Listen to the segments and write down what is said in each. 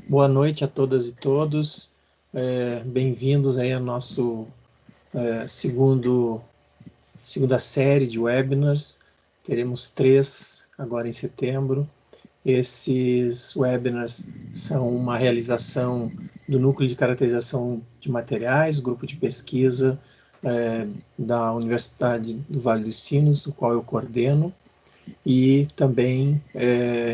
Boa noite a todas e todos. Bem-vindos aí ao nosso segunda série de webinars. Teremos 3 agora em setembro. Esses webinars são uma realização do Núcleo de Caracterização de Materiais, grupo de pesquisa da Universidade do Vale dos Sinos, o qual eu coordeno, e também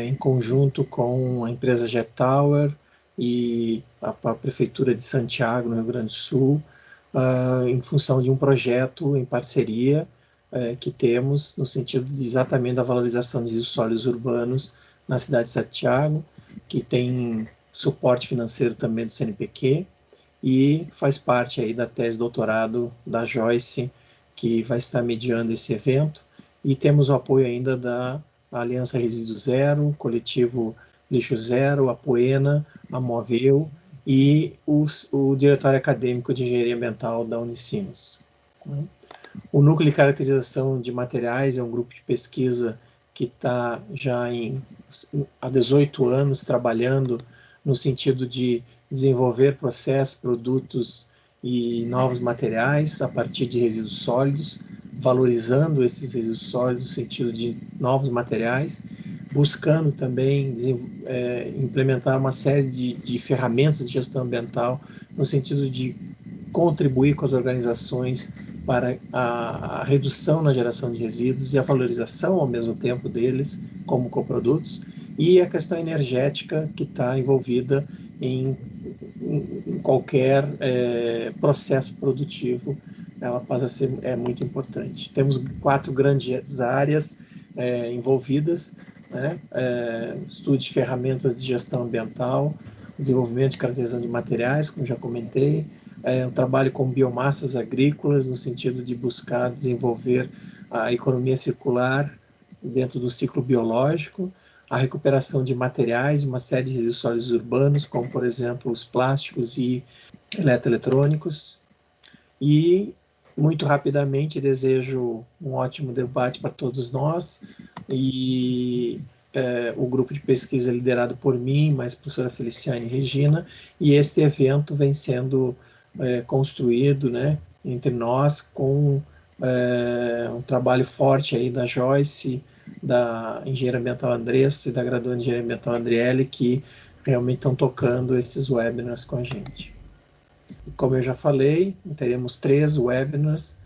em conjunto com a empresa Jetower e a Prefeitura de Santiago, no Rio Grande do Sul, em função de um projeto em parceria que temos no sentido exatamente da valorização de sólidos urbanos na cidade de Santiago, que tem suporte financeiro também do CNPq e faz parte aí da tese de doutorado da Joyce, que vai estar mediando esse evento, e temos o apoio ainda da Aliança Resíduo Zero, Coletivo Lixo Zero, a Poena, a Moveu e o Diretório Acadêmico de Engenharia Ambiental da Unicinos. O Núcleo de Caracterização de Materiais é um grupo de pesquisa que está já há 18 anos trabalhando no sentido de desenvolver processos, produtos e novos materiais a partir de resíduos sólidos, valorizando esses resíduos sólidos no sentido de novos materiais, buscando também implementar uma série de ferramentas de gestão ambiental no sentido de contribuir com as organizações para a redução na geração de resíduos e a valorização ao mesmo tempo deles como coprodutos, e a questão energética que está envolvida em qualquer processo produtivo, ela passa a ser muito importante. Temos 4 grandes áreas envolvidas, né? Estudo de ferramentas de gestão ambiental, desenvolvimento de caracterização de materiais, como já comentei, um trabalho com biomassas agrícolas, no sentido de buscar desenvolver a economia circular dentro do ciclo biológico, a recuperação de materiais, uma série de resíduos sólidos urbanos, como, por exemplo, os plásticos e eletroeletrônicos. E, muito rapidamente, desejo um ótimo debate para todos nós, e o grupo de pesquisa é liderado por mim, mais a professora Feliciane e Regina, e este evento vem sendo construído, né, entre nós, com um trabalho forte aí da Joyce, da engenheira ambiental Andressa e da graduanda de engenharia ambiental Andriele, que realmente estão tocando esses webinars com a gente. Como eu já falei, teremos 3 webinars.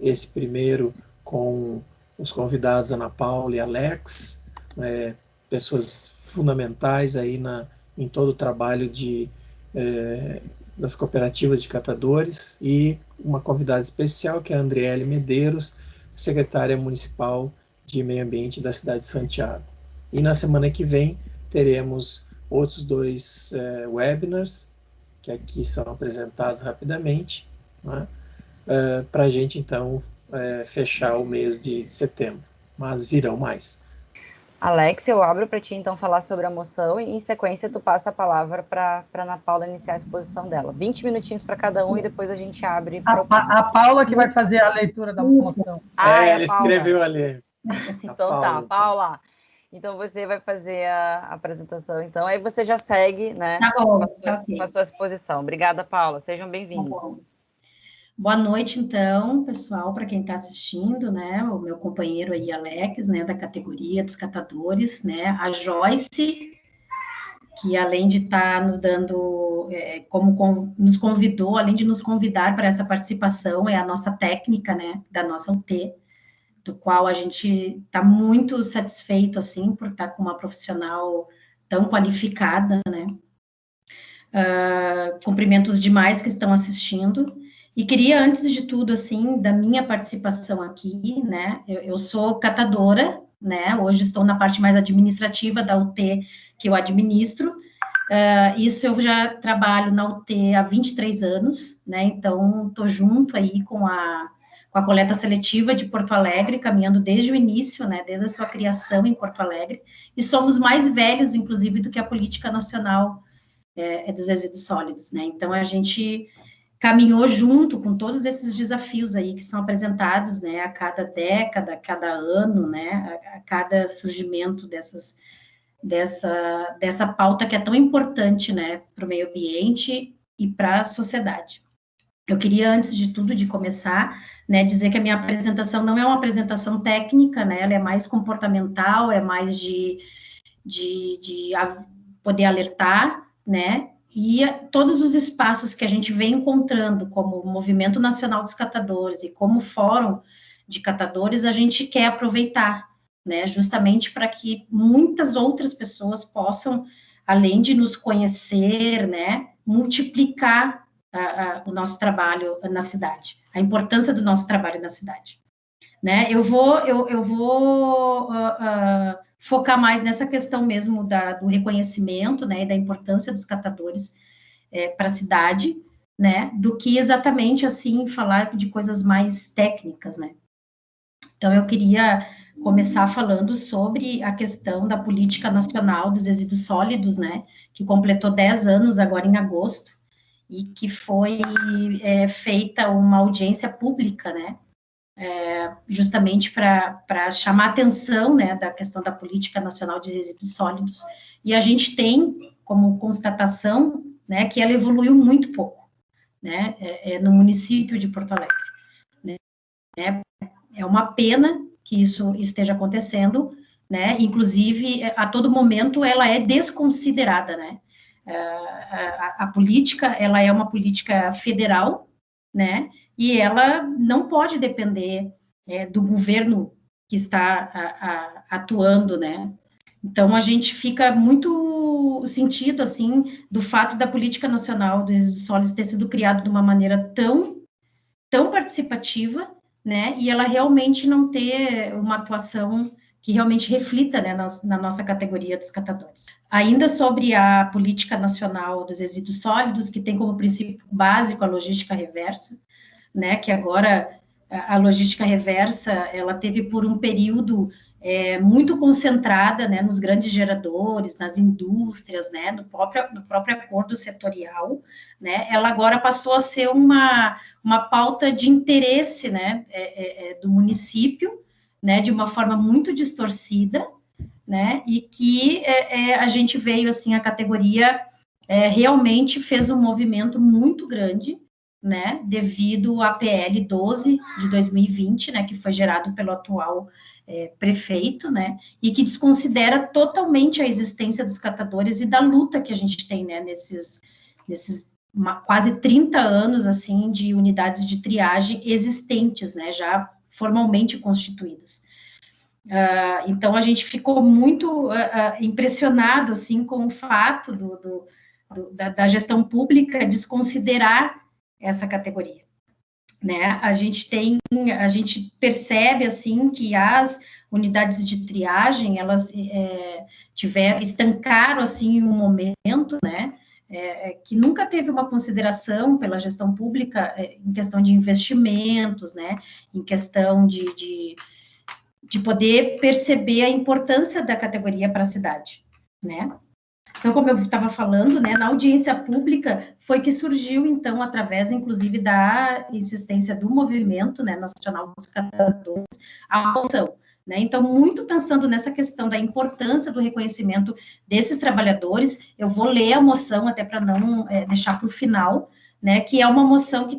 Esse primeiro com os convidados Ana Paula e Alex, pessoas fundamentais aí em todo o trabalho das cooperativas de catadores, e uma convidada especial que é a Andriele Medeiros, secretária municipal de Meio Ambiente da cidade de Santiago. E na semana que vem teremos outros 2 webinars, que aqui são apresentados rapidamente, né? Para a gente, então, fechar o mês de setembro. Mas virão mais. Alex, eu abro para ti, então, falar sobre a moção, e, em sequência, tu passa a palavra para a Ana Paula iniciar a exposição dela. 20 minutinhos para cada um, e depois a gente abre para o público. A Paula que vai fazer a leitura da moção. Ela escreveu ali. Então tá, Paula. Então você vai fazer a apresentação, então, aí você já segue, né, tá bom, com a sua exposição. Obrigada, Paula, sejam bem-vindos. Tá, boa noite, então, pessoal, para quem está assistindo, né, o meu companheiro aí, Alex, né, da categoria dos catadores, né, a Joyce, que além de estar nos dando, nos convidou, além de nos convidar para essa participação, é a nossa técnica, né, da nossa UT, do qual a gente está muito satisfeito, assim, por estar com uma profissional tão qualificada, né. Cumprimentos demais que estão assistindo, e queria, antes de tudo, assim, da minha participação aqui, né, eu sou catadora, né, hoje estou na parte mais administrativa da UT, que eu administro, isso eu já trabalho na UT há 23 anos, né, então estou junto aí com a coleta seletiva de Porto Alegre, caminhando desde o início, né, desde a sua criação em Porto Alegre, e somos mais velhos, inclusive, do que a Política Nacional dos Resíduos Sólidos, né, então a gente caminhou junto com todos esses desafios aí que são apresentados, né, a cada década, a cada ano, né, a cada surgimento dessa pauta que é tão importante, né, para o meio ambiente e para a sociedade. Eu queria, antes de tudo, de começar, né, dizer que a minha apresentação não é uma apresentação técnica, né, ela é mais comportamental, é mais de poder alertar, né, e todos os espaços que a gente vem encontrando, como o Movimento Nacional dos Catadores e como Fórum de Catadores, a gente quer aproveitar, né, justamente para que muitas outras pessoas possam, além de nos conhecer, né, multiplicar o nosso trabalho na cidade, a importância do nosso trabalho na cidade, né? Eu vou focar mais nessa questão mesmo do reconhecimento, né, e da importância dos catadores para a cidade, né, do que exatamente, assim, falar de coisas mais técnicas, né? Então, eu queria começar falando sobre a questão da Política Nacional dos Resíduos Sólidos, né, que completou 10 anos agora em agosto, e que foi feita uma audiência pública, né, justamente para chamar a atenção, né, da questão da Política Nacional de Resíduos Sólidos, e a gente tem como constatação, né, que ela evoluiu muito pouco, né, no município de Porto Alegre, né, é uma pena que isso esteja acontecendo, né, inclusive, a todo momento ela é desconsiderada, né, a política, ela é uma política federal, né, e ela não pode depender do governo que está atuando, né. Então, a gente fica muito sentido, assim, do fato da Política Nacional dos Resíduos Sólidos ter sido criada de uma maneira tão participativa, né, e ela realmente não ter uma atuação que realmente reflita, né, na nossa categoria dos catadores. Ainda sobre a Política Nacional dos Resíduos Sólidos, que tem como princípio básico a logística reversa, né, que agora a logística reversa, ela teve por um período muito concentrada, né, nos grandes geradores, nas indústrias, né, no próprio acordo setorial, né, ela agora passou a ser uma pauta de interesse, né, do município, né, de uma forma muito distorcida, né, e que a gente veio, assim, a categoria realmente fez um movimento muito grande, né, devido à PL 12 de 2020, né, que foi gerado pelo atual prefeito, né, e que desconsidera totalmente a existência dos catadores e da luta que a gente tem, né, nesses quase 30 anos, assim, de unidades de triagem existentes, né, já formalmente constituídas. Então, a gente ficou muito impressionado, assim, com o fato da gestão pública desconsiderar essa categoria, né? A gente percebe, assim, que as unidades de triagem, elas estancaram, assim, em um momento, né, que nunca teve uma consideração pela gestão pública em questão de investimentos, né, em questão de poder perceber a importância da categoria para a cidade, né? Então, como eu estava falando, né, na audiência pública foi que surgiu, então, através, inclusive, da existência do movimento, né, nacional dos catadores, a moção, né? Então, muito pensando nessa questão da importância do reconhecimento desses trabalhadores, eu vou ler a moção até para não deixar para o final, né, que é uma moção que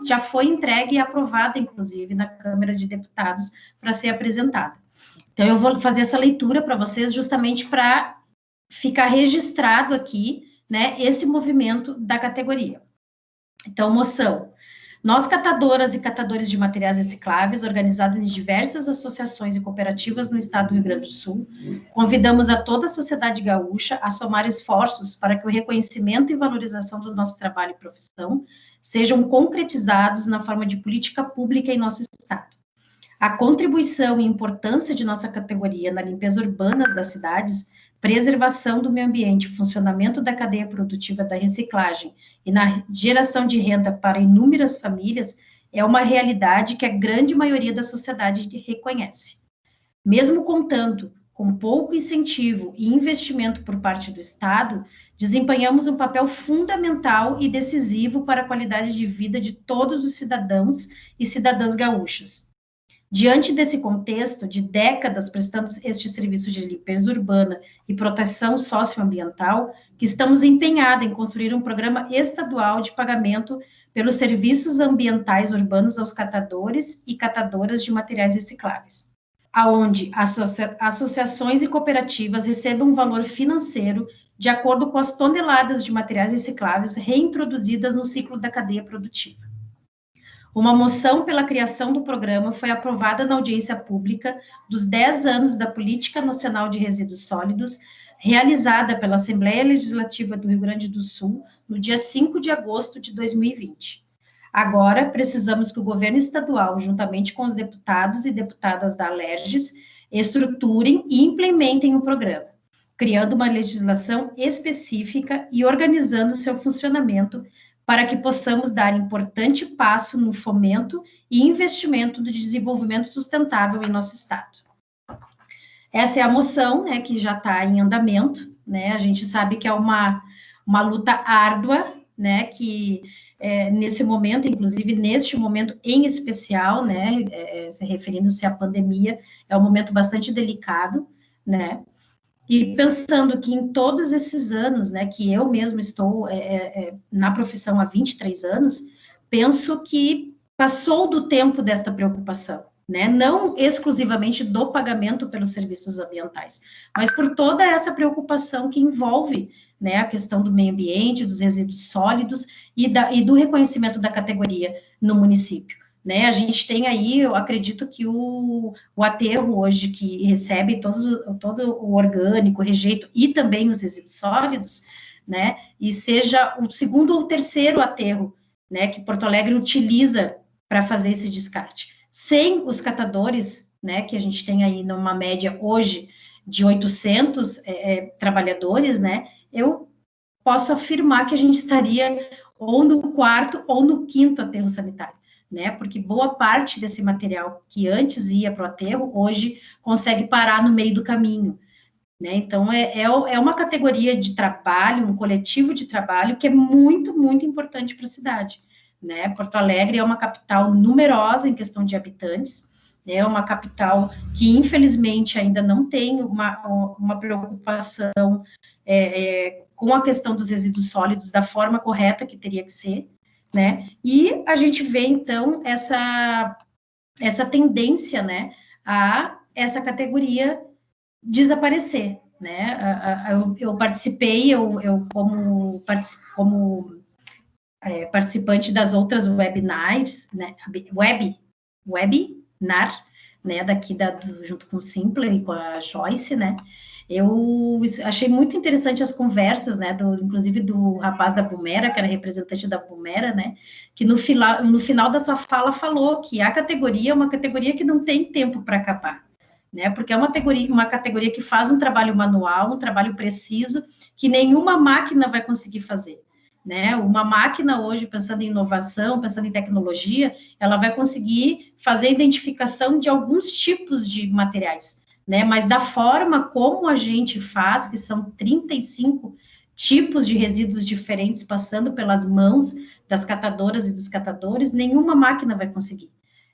já foi entregue e aprovada, inclusive, na Câmara de Deputados para ser apresentada. Então, eu vou fazer essa leitura para vocês justamente para ficar registrado aqui, né, esse movimento da categoria. Então, moção. Nós, catadoras e catadores de materiais recicláveis, organizados em diversas associações e cooperativas no estado do Rio Grande do Sul, convidamos a toda a sociedade gaúcha a somar esforços para que o reconhecimento e valorização do nosso trabalho e profissão sejam concretizados na forma de política pública em nosso estado. A contribuição e importância de nossa categoria na limpeza urbana das cidades, preservação do meio ambiente, funcionamento da cadeia produtiva da reciclagem e na geração de renda para inúmeras famílias é uma realidade que a grande maioria da sociedade reconhece. Mesmo contando com pouco incentivo e investimento por parte do Estado, desempenhamos um papel fundamental e decisivo para a qualidade de vida de todos os cidadãos e cidadãs gaúchas. Diante desse contexto de décadas prestando este serviço de limpeza urbana e proteção socioambiental, que estamos empenhados em construir um programa estadual de pagamento pelos serviços ambientais urbanos aos catadores e catadoras de materiais recicláveis, aonde associações e cooperativas recebam um valor financeiro de acordo com as toneladas de materiais recicláveis reintroduzidas no ciclo da cadeia produtiva. Uma moção pela criação do programa foi aprovada na audiência pública dos 10 anos da Política Nacional de Resíduos Sólidos, realizada pela Assembleia Legislativa do Rio Grande do Sul, no dia 5 de agosto de 2020. Agora, precisamos que o governo estadual, juntamente com os deputados e deputadas da Alerges, estruturem e implementem o programa, criando uma legislação específica e organizando seu funcionamento para que possamos dar importante passo no fomento e investimento do desenvolvimento sustentável em nosso estado. Essa é a moção, né, que já está em andamento, né, a gente sabe que é uma luta árdua, né, que nesse momento, inclusive neste momento em especial, né, se referindo-se à pandemia, é um momento bastante delicado, né, e pensando que em todos esses anos, né, que eu mesmo estou na profissão há 23 anos, penso que passou do tempo desta preocupação, né, não exclusivamente do pagamento pelos serviços ambientais, mas por toda essa preocupação que envolve, né, a questão do meio ambiente, dos resíduos sólidos e do reconhecimento da categoria no município. Né, a gente tem aí, eu acredito que o aterro hoje, que recebe todo o orgânico, o rejeito e também os resíduos sólidos, né, e seja o segundo ou terceiro aterro, né, que Porto Alegre utiliza para fazer esse descarte. Sem os catadores, né, que a gente tem aí numa média hoje de 800 trabalhadores, né, eu posso afirmar que a gente estaria ou no quarto ou no quinto aterro sanitário. Né, porque boa parte desse material que antes ia para o aterro, hoje consegue parar no meio do caminho, né, então é uma categoria de trabalho, um coletivo de trabalho que é muito, muito importante para a cidade, né, Porto Alegre é uma capital numerosa em questão de habitantes, é uma capital que infelizmente ainda não tem uma preocupação com a questão dos resíduos sólidos da forma correta que teria que ser, né, e a gente vê, então, essa tendência, né, a essa categoria desaparecer, né, eu participei, eu como participante das outras webinars, né, webinar, né, daqui junto com o Simple e com a Joyce, né, eu achei muito interessante as conversas, né, inclusive do rapaz da Bumera, que era representante da Bumera, né, que no final da sua fala falou que a categoria é uma categoria que não tem tempo para acabar, né, porque é uma categoria que faz um trabalho manual, um trabalho preciso, que nenhuma máquina vai conseguir fazer, né, uma máquina hoje, pensando em inovação, pensando em tecnologia, ela vai conseguir fazer a identificação de alguns tipos de materiais, né, mas da forma como a gente faz, que são 35 tipos de resíduos diferentes passando pelas mãos das catadoras e dos catadores, nenhuma máquina vai conseguir,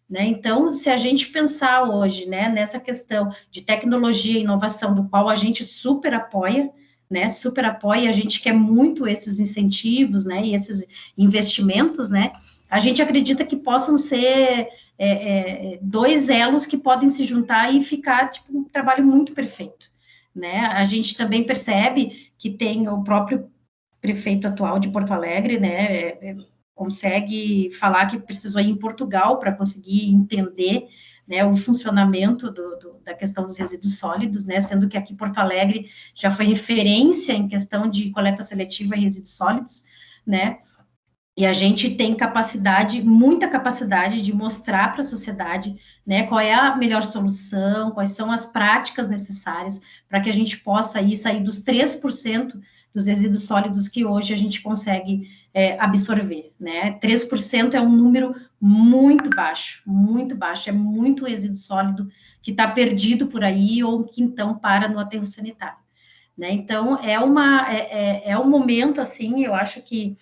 né, então, se a gente pensar hoje, né, nessa questão de tecnologia e inovação, do qual a gente super apoia, né, super apoia, a gente quer muito esses incentivos, né, e esses investimentos, né, a gente acredita que possam ser dois elos que podem se juntar e ficar, tipo, um trabalho muito perfeito, né, a gente também percebe que tem o próprio prefeito atual de Porto Alegre, né, consegue falar que precisou ir em Portugal para conseguir entender, né, o funcionamento da questão dos resíduos sólidos, né, sendo que aqui Porto Alegre já foi referência em questão de coleta seletiva e resíduos sólidos, né, e a gente tem capacidade, muita capacidade de mostrar para a sociedade, né, qual é a melhor solução, quais são as práticas necessárias para que a gente possa aí sair dos 3% dos resíduos sólidos que hoje a gente consegue absorver, né, 3% é um número muito baixo, é muito resíduo sólido que está perdido por aí ou que então para no aterro sanitário, né, então é um momento, assim, eu acho que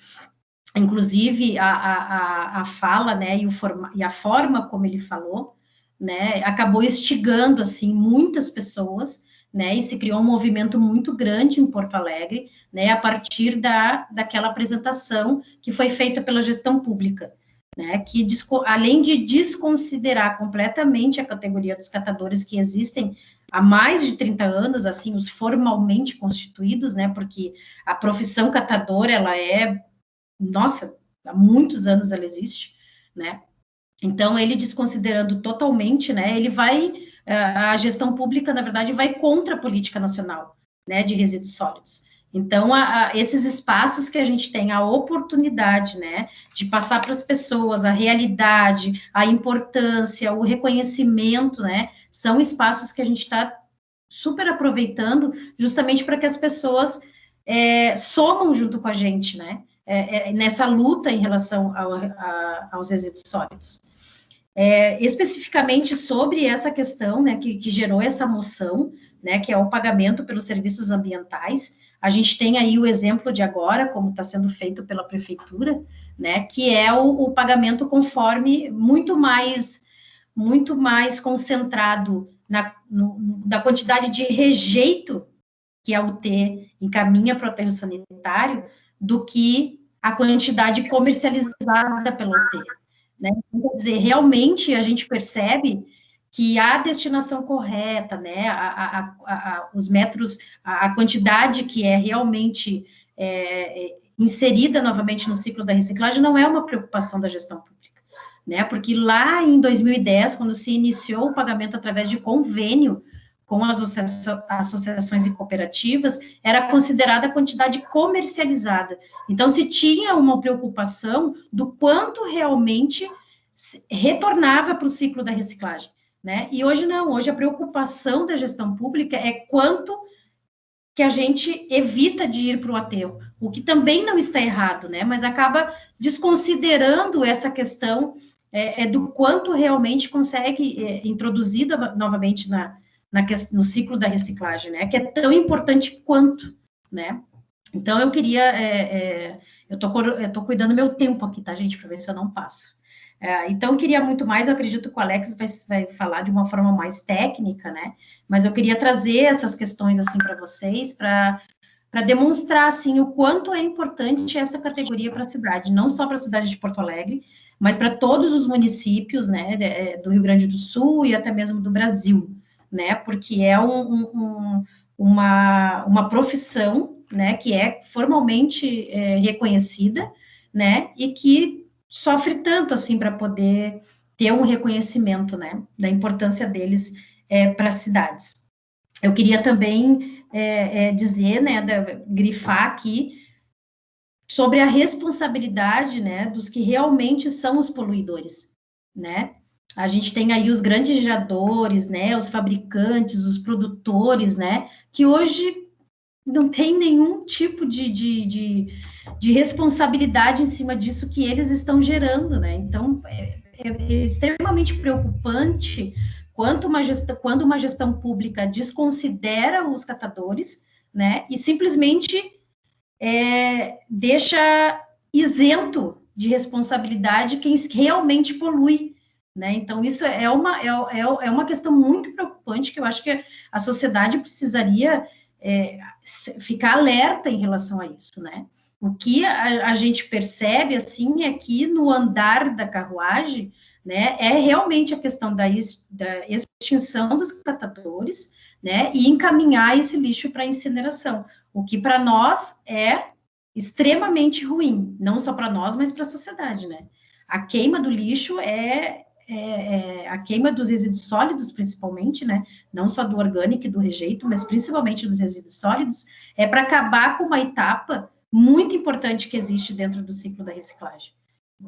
inclusive a fala, né, e a forma como ele falou, né, acabou instigando, assim, muitas pessoas, né, e se criou um movimento muito grande em Porto Alegre, né, a partir daquela apresentação que foi feita pela gestão pública, né, que além de desconsiderar completamente a categoria dos catadores que existem há mais de 30 anos, assim, os formalmente constituídos, né, porque a profissão catadora, ela nossa, há muitos anos ela existe, né, então ele desconsiderando totalmente, né, a gestão pública, na verdade, vai contra a política nacional, né, de resíduos sólidos. Então, esses espaços que a gente tem a oportunidade, né, de passar para as pessoas a realidade, a importância, o reconhecimento, né, são espaços que a gente está super aproveitando, justamente para que as pessoas somam junto com a gente, né, nessa luta em relação aos resíduos sólidos. Especificamente sobre essa questão, né, que gerou essa moção, né, que é o pagamento pelos serviços ambientais. A gente tem aí o exemplo de agora, como está sendo feito pela prefeitura, né, que é o pagamento conforme muito mais concentrado na quantidade de rejeito que a UT encaminha para o aterro sanitário, do que a quantidade comercializada pela UT. Né? Quer dizer, realmente a gente percebe que a destinação correta, né, os metros, a quantidade que é realmente inserida novamente no ciclo da reciclagem não é uma preocupação da gestão pública, né, porque lá em 2010, quando se iniciou o pagamento através de convênio com as associações e cooperativas, era considerada a quantidade comercializada. Então, se tinha uma preocupação do quanto realmente retornava para o ciclo da reciclagem, né? E hoje não, hoje a preocupação da gestão pública é quanto que a gente evita de ir para o aterro, o que também não está errado, né? Mas acaba desconsiderando essa questão do quanto realmente consegue introduzir novamente no ciclo da reciclagem, né? Que é tão importante quanto, né? Então, eu queria... eu tô cuidando do meu tempo aqui, tá, gente? Para ver se eu não passo. Então, eu queria muito mais, eu acredito que o Alex vai falar de uma forma mais técnica, né? Mas eu queria trazer essas questões, assim, para vocês, para demonstrar, assim, o quanto é importante essa categoria para a cidade, não só para a cidade de Porto Alegre, mas para todos os municípios, né, do Rio Grande do Sul e até mesmo do Brasil, né? Porque é uma profissão, né, que é formalmente reconhecida, né, e que sofre tanto, assim, para poder ter um reconhecimento, né, da importância deles para as cidades. Eu queria também dizer, né, grifar aqui sobre a responsabilidade, né, dos que realmente são os poluidores, né. A gente tem aí os grandes geradores, né, os fabricantes, os produtores, né, que hoje não tem nenhum tipo de responsabilidade em cima disso que eles estão gerando, né? Então, é extremamente preocupante quando uma gestão pública desconsidera os catadores, né? E simplesmente deixa isento de responsabilidade quem realmente polui, né? Então, isso é uma questão muito preocupante, que eu acho que a sociedade precisaria ficar alerta em relação a isso, né? O que a gente percebe, assim, é que no andar da carruagem, né, é realmente a questão da extinção dos catadores, né, e encaminhar esse lixo para incineração, o que para nós é extremamente ruim, não só para nós, mas para a sociedade, né? A queima do lixo a queima dos resíduos sólidos, principalmente, né, não só do orgânico e do rejeito, mas principalmente dos resíduos sólidos, para acabar com uma etapa muito importante que existe dentro do ciclo da reciclagem,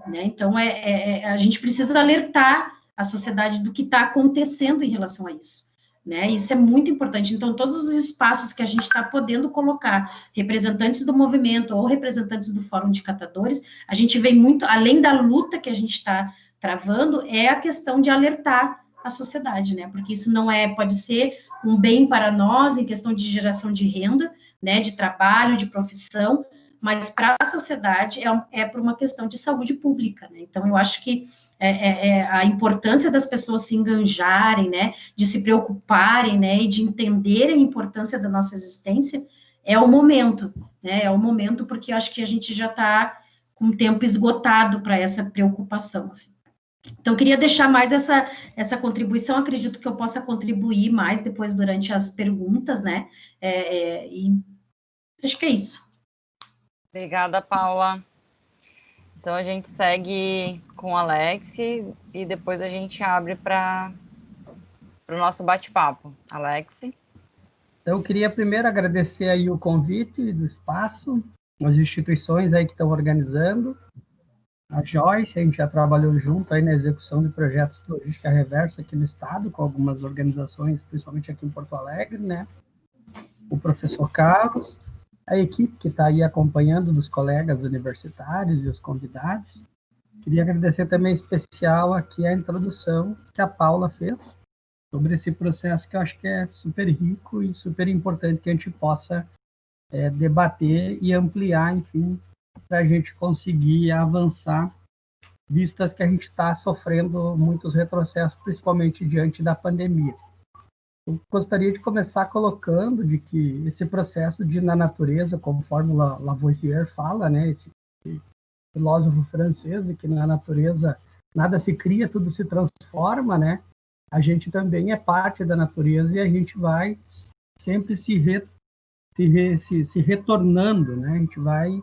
né? Então, a gente precisa alertar a sociedade do que está acontecendo em relação a isso, né? Isso é muito importante. Então, todos os espaços que a gente está podendo colocar representantes do movimento ou representantes do Fórum de Catadores, a gente vê muito, além da luta que a gente está travando, é a questão de alertar a sociedade, né? Porque isso não pode ser um bem para nós em questão de geração de renda, né? De trabalho, de profissão, mas para a sociedade é por uma questão de saúde pública, né? Então, eu acho que a importância das pessoas se enganjarem, né, de se preocuparem, né, e de entenderem a importância da nossa existência, é o momento, né? É o momento, porque eu acho que a gente já está com o tempo esgotado para essa preocupação, assim. Então, eu queria deixar mais essa contribuição, acredito que eu possa contribuir mais depois durante as perguntas, né? E acho que é isso. Obrigada, Paula. Então, a gente segue com o Alex e depois a gente abre para o nosso bate-papo. Alex? Eu queria primeiro agradecer aí o convite do espaço, as instituições aí que estão organizando, a Joyce, a gente já trabalhou junto aí na execução de projetos de logística reversa aqui no estado, com algumas organizações, principalmente aqui em Porto Alegre, né? O professor Carlos, a equipe que está aí acompanhando dos colegas universitários e os convidados. Queria agradecer também em especial aqui a introdução que a Paula fez sobre esse processo que eu acho que é super rico e super importante que a gente possa debater e ampliar, enfim, para a gente conseguir avançar, vistas que a gente está sofrendo muitos retrocessos, principalmente diante da pandemia. Eu gostaria de começar colocando de que esse processo na natureza, conforme Lavoisier fala, né, esse filósofo francês, de que na natureza nada se cria, tudo se transforma, né? A gente também é parte da natureza e a gente vai sempre se retornando, né? A gente vai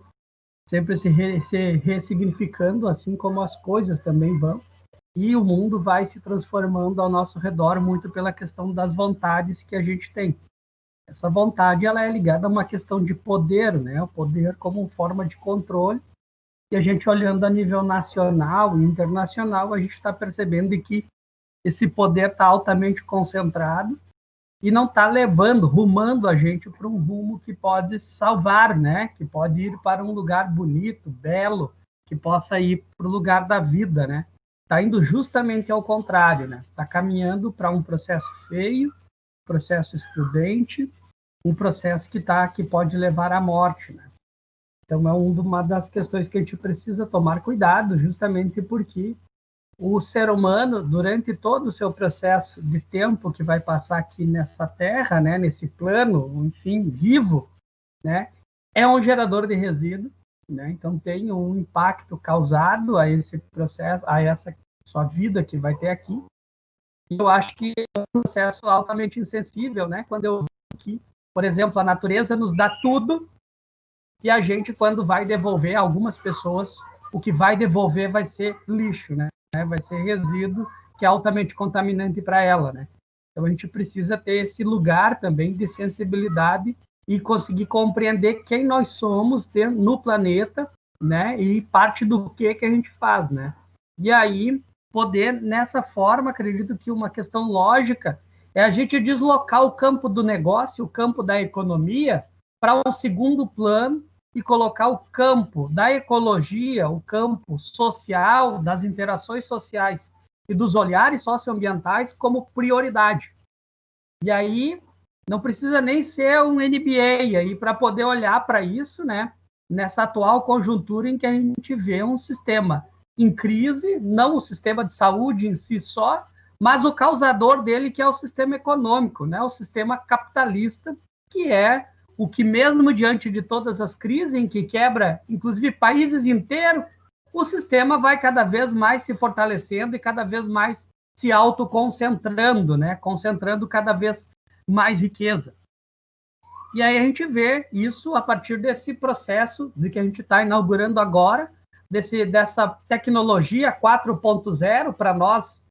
sempre se ressignificando, assim como as coisas também vão. E o mundo vai se transformando ao nosso redor muito pela questão das vontades que a gente tem. Essa vontade ela é ligada a uma questão de poder, né? O poder como forma de controle. E a gente olhando a nível nacional e internacional, a gente está percebendo que esse poder está altamente concentrado e não está rumando a gente para um rumo que pode salvar, né? Que pode ir para um lugar bonito, belo, que possa ir para o lugar da vida, né? Está indo justamente ao contrário, né? Está caminhando para um processo feio, processo excludente, um processo que pode levar à morte, né? Então, é uma das questões que a gente precisa tomar cuidado, justamente porque o ser humano, durante todo o seu processo de tempo que vai passar aqui nessa Terra, né, nesse plano, enfim, vivo, né, é um gerador de resíduo, né? Então, tem um impacto causado a esse processo, a essa sua vida que vai ter aqui. E eu acho que é um processo altamente insensível, né? Quando eu vejo que, por exemplo, a natureza nos dá tudo e a gente, quando vai devolver a algumas pessoas, o que vai devolver vai ser lixo, né? Vai ser resíduo que é altamente contaminante para ela, né? Então, a gente precisa ter esse lugar também de sensibilidade e conseguir compreender quem nós somos no planeta, né? E parte do que a gente faz, né? E aí, poder, nessa forma, acredito que uma questão lógica é a gente deslocar o campo do negócio, o campo da economia, para um segundo plano e colocar o campo da ecologia, o campo social, das interações sociais e dos olhares socioambientais como prioridade. E aí, não precisa nem ser um MBA aí para poder olhar para isso, né? Nessa atual conjuntura em que a gente vê um sistema em crise, não o sistema de saúde em si só, mas o causador dele, que é o sistema econômico, né? O sistema capitalista, que é o que mesmo diante de todas as crises em que quebra, inclusive países inteiros, o sistema vai cada vez mais se fortalecendo e cada vez mais se autoconcentrando, né? Concentrando cada vez mais riqueza. E aí a gente vê isso a partir desse processo de que a gente está inaugurando agora, dessa tecnologia 4.0 para nós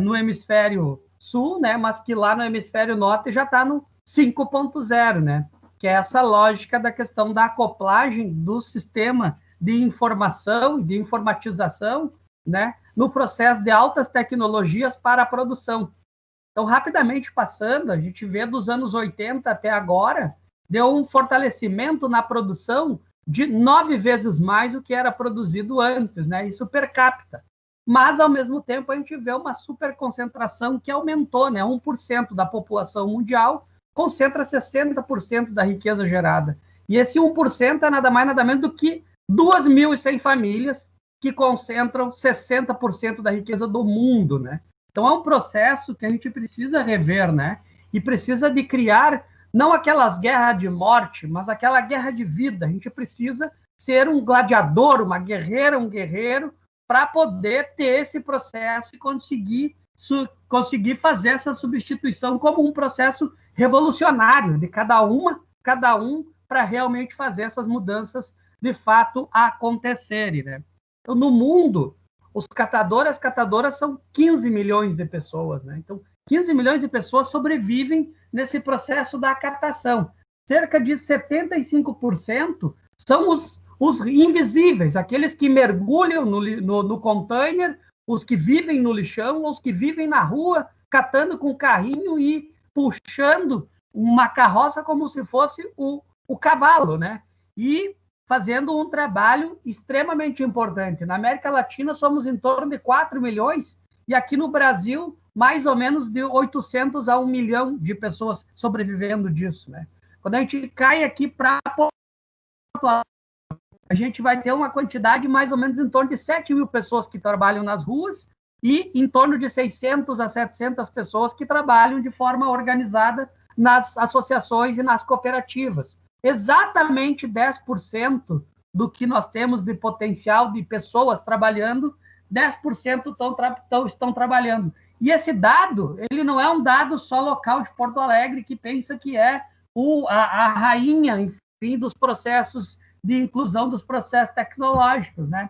no hemisfério sul, né? Mas que lá no hemisfério norte já está no 5.0, né? Que é essa lógica da questão da acoplagem do sistema de informação e de informatização, né? No processo de altas tecnologias para a produção. Então, rapidamente passando, a gente vê dos anos 80 até agora, deu um fortalecimento na produção de 9 vezes mais do que era produzido antes, né? Isso per capita. Mas, ao mesmo tempo, a gente vê uma superconcentração que aumentou, né? 1% da população mundial concentra 60% da riqueza gerada. E esse 1% é nada mais, nada menos do que 2.100 famílias que concentram 60% da riqueza do mundo, né? Então, é um processo que a gente precisa rever, né? E precisa de criar, não aquelas guerras de morte, mas aquela guerra de vida. A gente precisa ser um gladiador, uma guerreira, um guerreiro, para poder ter esse processo e conseguir fazer essa substituição como um processo revolucionário de cada um, para realmente fazer essas mudanças de fato acontecerem, né? Então, no mundo, os catadores, as catadoras são 15 milhões de pessoas, né? Então, 15 milhões de pessoas sobrevivem nesse processo da captação. Cerca de 75% são os invisíveis, aqueles que mergulham no container, os que vivem no lixão, os que vivem na rua, catando com carrinho e puxando uma carroça como se fosse o cavalo, né? E fazendo um trabalho extremamente importante. Na América Latina, somos em torno de 4 milhões, e aqui no Brasil, mais ou menos de 800 a 1 milhão de pessoas sobrevivendo disso, né? Quando a gente cai aqui para a gente vai ter uma quantidade mais ou menos em torno de 7 mil pessoas que trabalham nas ruas e em torno de 600 a 700 pessoas que trabalham de forma organizada nas associações e nas cooperativas. Exatamente 10% do que nós temos de potencial de pessoas trabalhando, 10% estão trabalhando. E esse dado, ele não é um dado só local de Porto Alegre, que pensa que é a rainha, enfim, dos processos de inclusão dos processos tecnológicos, né?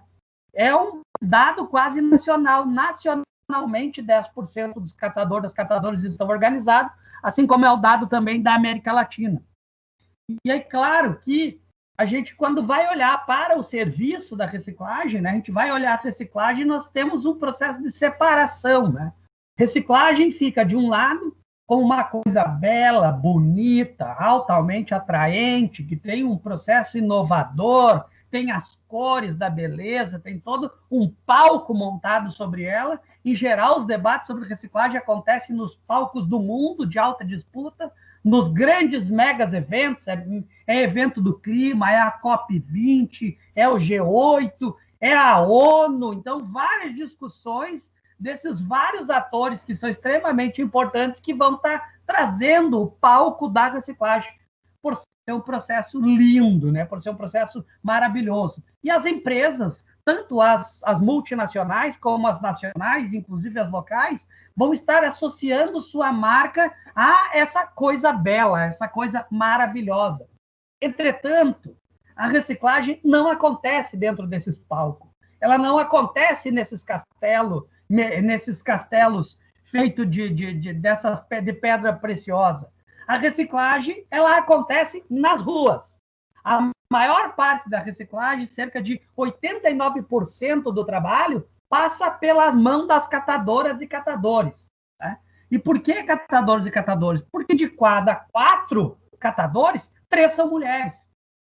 É um dado quase nacional. Nacionalmente, 10% dos das catadoras estão organizados, assim como é o dado também da América Latina. E aí, claro que a gente, quando vai olhar para o serviço da reciclagem, né, a gente vai olhar a reciclagem e nós temos um processo de separação, né? Reciclagem fica, de um lado, como uma coisa bela, bonita, altamente atraente, que tem um processo inovador, tem as cores da beleza, tem todo um palco montado sobre ela. Em geral, os debates sobre reciclagem acontecem nos palcos do mundo de alta disputa, nos grandes megas eventos, é evento do clima, é a COP20, é o G8, é a ONU. Então, várias discussões desses vários atores que são extremamente importantes, que vão estar trazendo o palco da reciclagem, por ser um processo lindo, né? Por ser um processo maravilhoso. E as empresas, tanto as multinacionais como as nacionais, inclusive as locais, vão estar associando sua marca a essa coisa bela, essa coisa maravilhosa. Entretanto, a reciclagem não acontece dentro desses palcos. Ela não acontece nesses castelos feitos de pedra preciosa. A reciclagem, ela acontece nas ruas. A maior parte da reciclagem, cerca de 89% do trabalho, passa pela mão das catadoras e catadores, né? E por que catadores e catadores? Porque de cada 4 catadores, 3 são mulheres.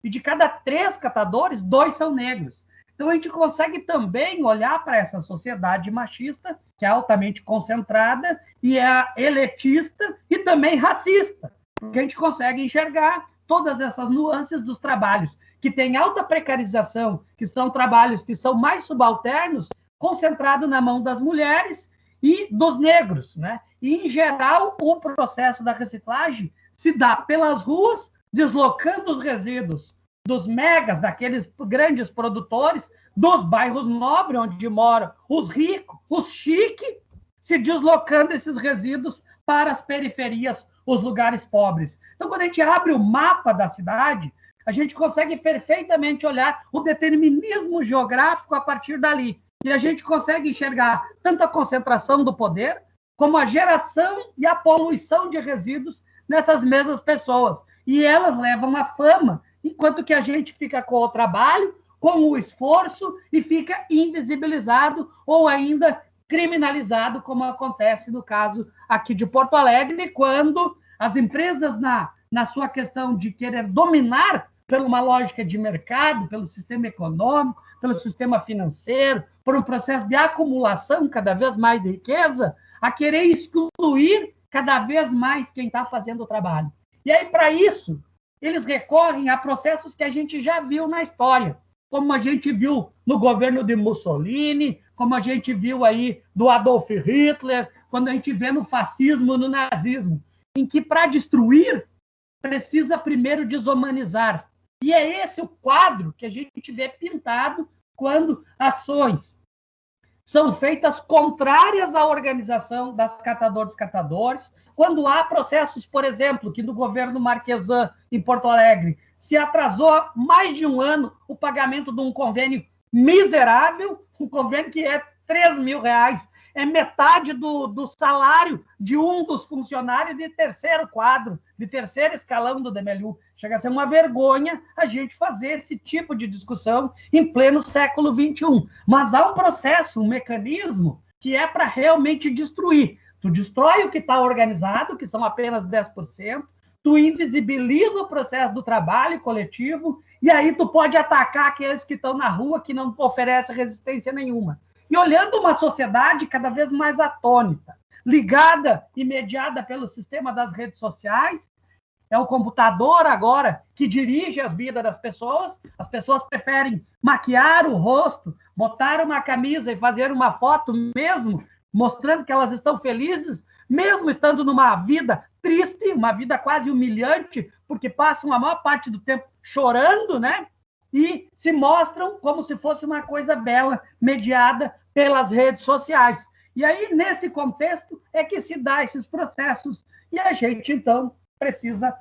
E de cada 3 catadores, 2 são negros. Então, a gente consegue também olhar para essa sociedade machista, que é altamente concentrada, e é elitista e também racista, porque a gente consegue enxergar todas essas nuances dos trabalhos, que têm alta precarização, que são trabalhos que são mais subalternos, concentrado na mão das mulheres e dos negros, né? E, em geral, o processo da reciclagem se dá pelas ruas, deslocando os resíduos dos megas, daqueles grandes produtores, dos bairros nobres, onde moram os ricos, os chiques, se deslocando esses resíduos para as periferias, os lugares pobres. Então, quando a gente abre o mapa da cidade, a gente consegue perfeitamente olhar o determinismo geográfico a partir dali. E a gente consegue enxergar tanto a concentração do poder, como a geração e a poluição de resíduos nessas mesmas pessoas. E elas levam a fama, enquanto que a gente fica com o trabalho, com o esforço, e fica invisibilizado ou ainda criminalizado, como acontece no caso aqui de Porto Alegre, quando as empresas, na sua questão de querer dominar por uma lógica de mercado, pelo sistema econômico, pelo sistema financeiro, por um processo de acumulação cada vez mais de riqueza, a querer excluir cada vez mais quem está fazendo o trabalho. E aí, para isso, eles recorrem a processos que a gente já viu na história, como a gente viu no governo de Mussolini, como a gente viu aí do Adolf Hitler, quando a gente vê no fascismo, no nazismo, em que para destruir precisa primeiro desumanizar. E é esse o quadro que a gente vê pintado quando ações são feitas contrárias à organização das catadores, quando há processos, por exemplo, que no governo Marquesan, em Porto Alegre, se atrasou mais de um ano o pagamento de um convênio miserável, um convênio que é R$3.000, é metade do salário de um dos funcionários de terceiro quadro, de terceiro escalão do DMLU. Chega a ser uma vergonha a gente fazer esse tipo de discussão em pleno século XXI. Mas há um processo, um mecanismo que é para realmente destruir. Tu destrói o que está organizado, que são apenas 10%, tu invisibiliza o processo do trabalho coletivo, e aí tu pode atacar aqueles que estão na rua, que não oferecem resistência nenhuma. E olhando uma sociedade cada vez mais atônita, ligada e mediada pelo sistema das redes sociais, é o computador agora que dirige a vida das pessoas, as pessoas preferem maquiar o rosto, botar uma camisa e fazer uma foto mesmo, mostrando que elas estão felizes, mesmo estando numa vida triste, uma vida quase humilhante, porque passam a maior parte do tempo chorando, né? E se mostram como se fosse uma coisa bela, mediada pelas redes sociais. E aí, nesse contexto, é que se dá esses processos, e a gente, então, precisa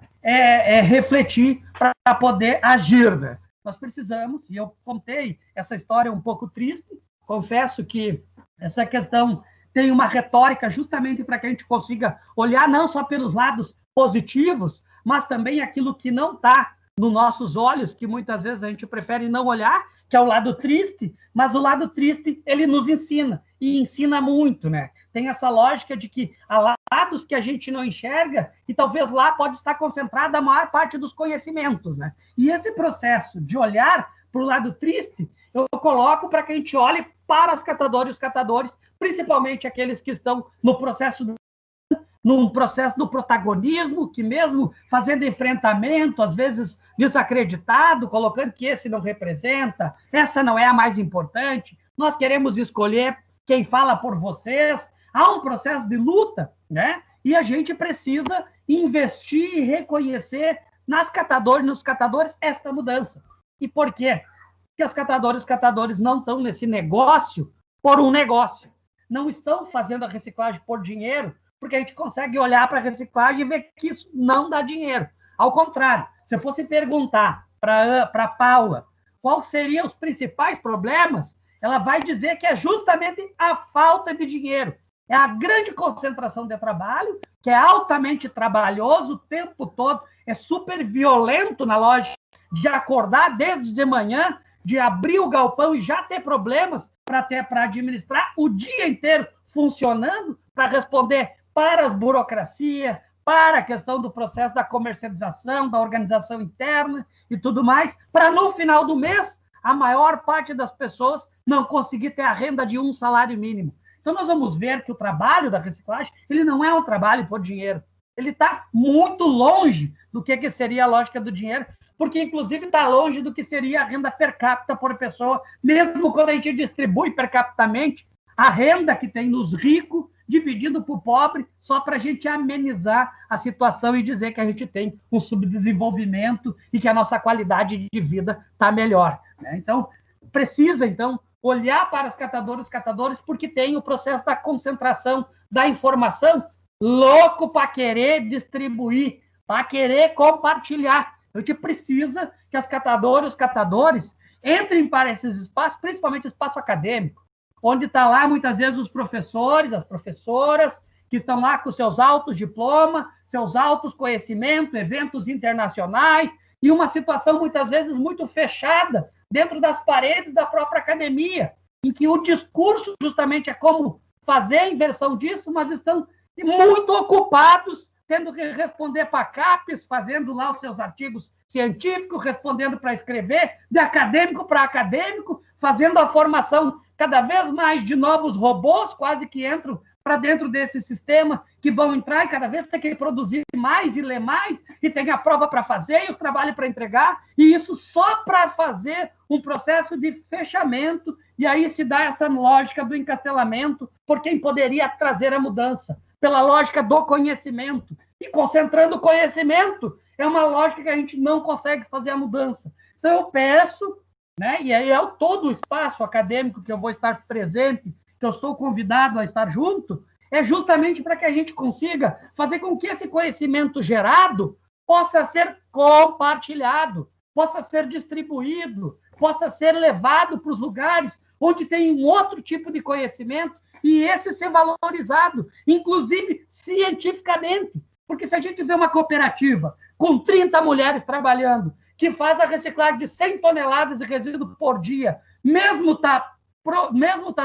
refletir para poder agir, né? Nós precisamos, e eu contei essa história um pouco triste, confesso que essa questão tem uma retórica justamente para que a gente consiga olhar não só pelos lados positivos, mas também aquilo que não está nos nossos olhos, que muitas vezes a gente prefere não olhar, que é o lado triste, mas o lado triste, ele nos ensina, e ensina muito, né? Tem essa lógica de que há lados que a gente não enxerga, e talvez lá pode estar concentrada a maior parte dos conhecimentos, né? E esse processo de olhar para o lado triste, eu coloco para que a gente olhe para as catadoras e os catadores, principalmente aqueles que estão num processo do protagonismo, que mesmo fazendo enfrentamento, às vezes desacreditado, colocando que esse não representa, essa não é a mais importante, nós queremos escolher quem fala por vocês. Há um processo de luta, né? E a gente precisa investir e reconhecer nas catadoras, nos catadores, esta mudança. E por quê? Porque as catadoras e os catadores não estão nesse negócio por um negócio. Não estão fazendo a reciclagem por dinheiro, porque a gente consegue olhar para a reciclagem e ver que isso não dá dinheiro. Ao contrário, se eu fosse perguntar para a Paula quais seriam os principais problemas, ela vai dizer que é justamente a falta de dinheiro. É a grande concentração de trabalho, que é altamente trabalhoso o tempo todo, é super violento na lógica de acordar desde de manhã, de abrir o galpão e já ter problemas para administrar o dia inteiro funcionando, para responder para as burocracias, para a questão do processo da comercialização, da organização interna e tudo mais, para no final do mês, a maior parte das pessoas não conseguir ter a renda de um salário mínimo. Então, nós vamos ver que o trabalho da reciclagem, ele não é um trabalho por dinheiro. Ele está muito longe do que seria a lógica do dinheiro, porque, inclusive, está longe do que seria a renda per capita por pessoa, mesmo quando a gente distribui per capitamente a renda que tem nos ricos, dividindo para o pobre, só para a gente amenizar a situação e dizer que a gente tem um subdesenvolvimento e que a nossa qualidade de vida está melhor, né? Então, precisa, então, olhar para as catadoras e os catadores, porque tem o processo da concentração da informação, louco para querer distribuir, para querer compartilhar. A gente precisa que as catadoras e os catadores entrem para esses espaços, principalmente espaço acadêmico, onde está lá, muitas vezes, os professores, as professoras, que estão lá com seus altos diplomas, seus altos conhecimentos, eventos internacionais, e uma situação, muitas vezes, muito fechada dentro das paredes da própria academia, em que o discurso, justamente, é como fazer a inversão disso, mas estão muito ocupados, tendo que responder para CAPES, fazendo lá os seus artigos científicos, respondendo para escrever, de acadêmico para acadêmico, fazendo a formação cada vez mais de novos robôs, quase que entram para dentro desse sistema, que vão entrar e cada vez ter que produzir mais e ler mais, e tem a prova para fazer e os trabalhos para entregar, e isso só para fazer um processo de fechamento, e aí se dá essa lógica do encastelamento por quem poderia trazer a mudança, pela lógica do conhecimento. E concentrando o conhecimento, é uma lógica que a gente não consegue fazer a mudança. Então, eu peço, né, e aí é todo o espaço acadêmico que eu vou estar presente, que eu estou convidado a estar junto, é justamente para que a gente consiga fazer com que esse conhecimento gerado possa ser compartilhado, possa ser distribuído, possa ser levado para os lugares onde tem um outro tipo de conhecimento e esse ser valorizado, inclusive cientificamente. Porque se a gente vê uma cooperativa com 30 mulheres trabalhando, que faz a reciclagem de 100 toneladas de resíduo por dia, mesmo tá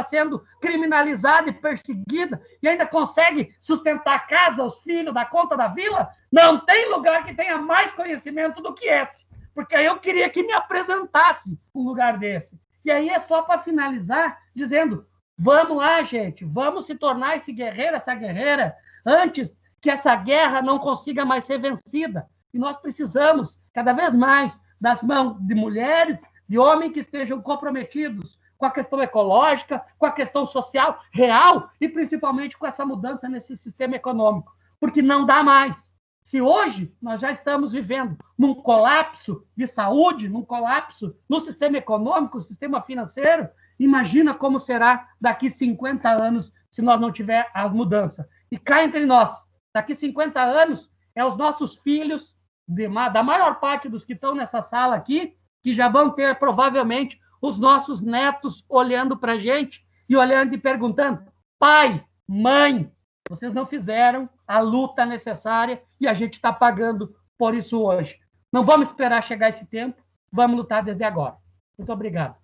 sendo criminalizada e perseguida, e ainda consegue sustentar a casa, os filhos, dar conta da vila, não tem lugar que tenha mais conhecimento do que esse. Porque aí eu queria que me apresentasse um lugar desse. E aí é só para finalizar dizendo, vamos lá, gente, vamos se tornar esse guerreiro, essa guerreira, antes que essa guerra não consiga mais ser vencida. E nós precisamos, cada vez mais, das mãos de mulheres, de homens que estejam comprometidos com a questão ecológica, com a questão social real e, principalmente, com essa mudança nesse sistema econômico. Porque não dá mais. Se hoje nós já estamos vivendo num colapso de saúde, num colapso no sistema econômico, no sistema financeiro, imagina como será daqui 50 anos se nós não tiver a mudança. E cá entre nós, daqui 50 anos, é os nossos filhos, da maior parte dos que estão nessa sala aqui, que já vão ter, provavelmente, os nossos netos olhando para a gente e olhando e perguntando, pai, mãe, vocês não fizeram a luta necessária e a gente está pagando por isso hoje. Não vamos esperar chegar esse tempo, vamos lutar desde agora. Muito obrigado.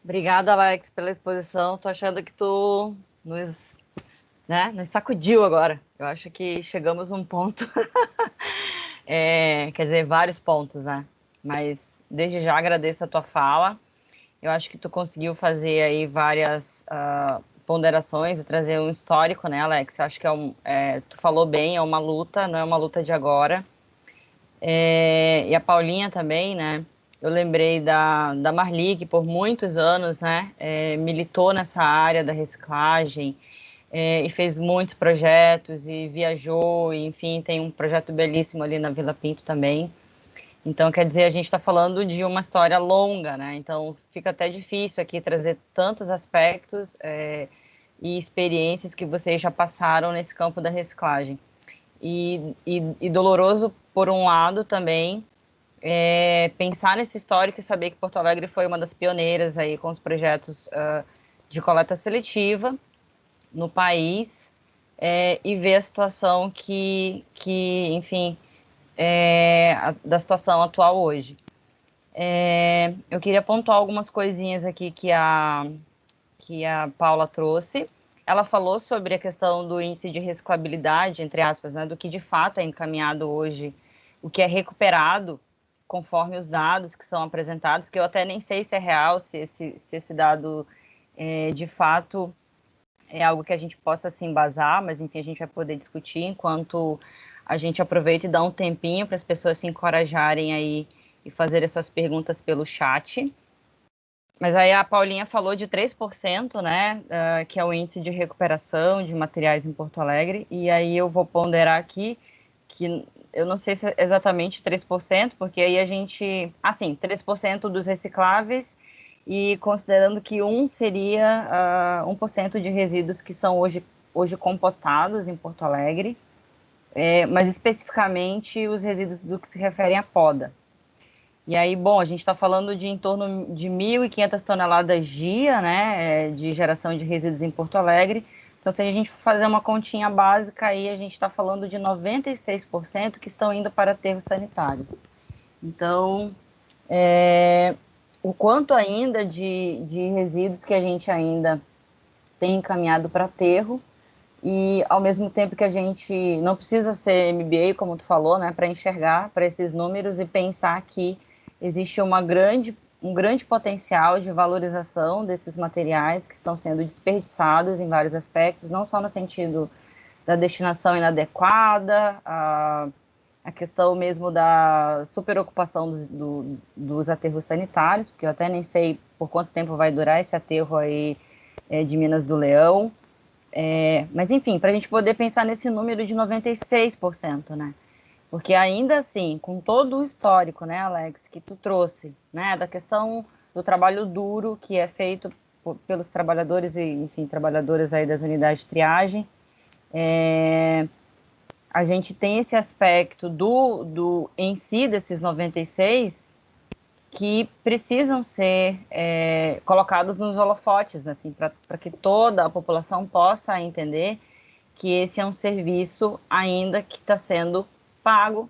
Obrigada, Alex, pela exposição. Estou achando que tu nos sacudiu agora. Eu acho que chegamos num ponto, quer dizer, vários pontos, né? Mas desde já agradeço a tua fala. Eu acho que tu conseguiu fazer aí várias ponderações e trazer um histórico, né, Alex? Eu acho que tu falou bem, é uma luta, não é uma luta de agora. E a Paulinha também, né? Eu lembrei da Marli, que por muitos anos, né, militou nessa área da reciclagem, e fez muitos projetos e viajou, e, enfim, tem um projeto belíssimo ali na Vila Pinto também. Então, quer dizer, a gente está falando de uma história longa, né? Então, fica até difícil aqui trazer tantos aspectos e experiências que vocês já passaram nesse campo da reciclagem. E doloroso, por um lado, também, pensar nesse histórico e saber que Porto Alegre foi uma das pioneiras aí com os projetos de coleta seletiva no país, e ver a situação enfim, da situação atual hoje. Eu queria pontuar algumas coisinhas aqui que a Paula trouxe. Ela falou sobre a questão do índice de reciclabilidade, entre aspas, né, do que de fato é encaminhado hoje, o que é recuperado conforme os dados que são apresentados, que eu até nem sei se é real, se esse dado de fato é algo que a gente possa se embasar, mas enfim, a gente vai poder discutir enquanto a gente aproveita e dá um tempinho para as pessoas se encorajarem aí e fazerem suas perguntas pelo chat. Mas aí a Paulinha falou de 3%, né, que é o índice de recuperação de materiais em Porto Alegre, e aí eu vou ponderar aqui que eu não sei se é exatamente 3%, porque aí a gente, 3% dos recicláveis, e considerando que seria 1% de resíduos que são hoje compostados em Porto Alegre, mas especificamente os resíduos do que se referem à poda. E aí, bom, a gente está falando de em torno de 1.500 toneladas dia, né, de geração de resíduos em Porto Alegre. Então, se a gente fazer uma continha básica, aí a gente está falando de 96% que estão indo para aterro sanitário. Então, o quanto ainda de resíduos que a gente ainda tem encaminhado para aterro, e ao mesmo tempo que a gente não precisa ser MBA, como tu falou, né, para enxergar para esses números e pensar que existe uma grande um grande potencial de valorização desses materiais que estão sendo desperdiçados em vários aspectos, não só no sentido da destinação inadequada, a questão mesmo da superocupação dos aterros sanitários, porque eu até nem sei por quanto tempo vai durar esse aterro aí de Minas do Leão, mas enfim, para a gente poder pensar nesse número de 96%, né? Porque ainda assim, com todo o histórico, né, Alex, que tu trouxe, né, da questão do trabalho duro que é feito pelos trabalhadores e, enfim, trabalhadoras aí das unidades de triagem, a gente tem esse aspecto em si desses 96 que precisam ser colocados nos holofotes, né, assim, para que toda a população possa entender que esse é um serviço ainda que está sendo pago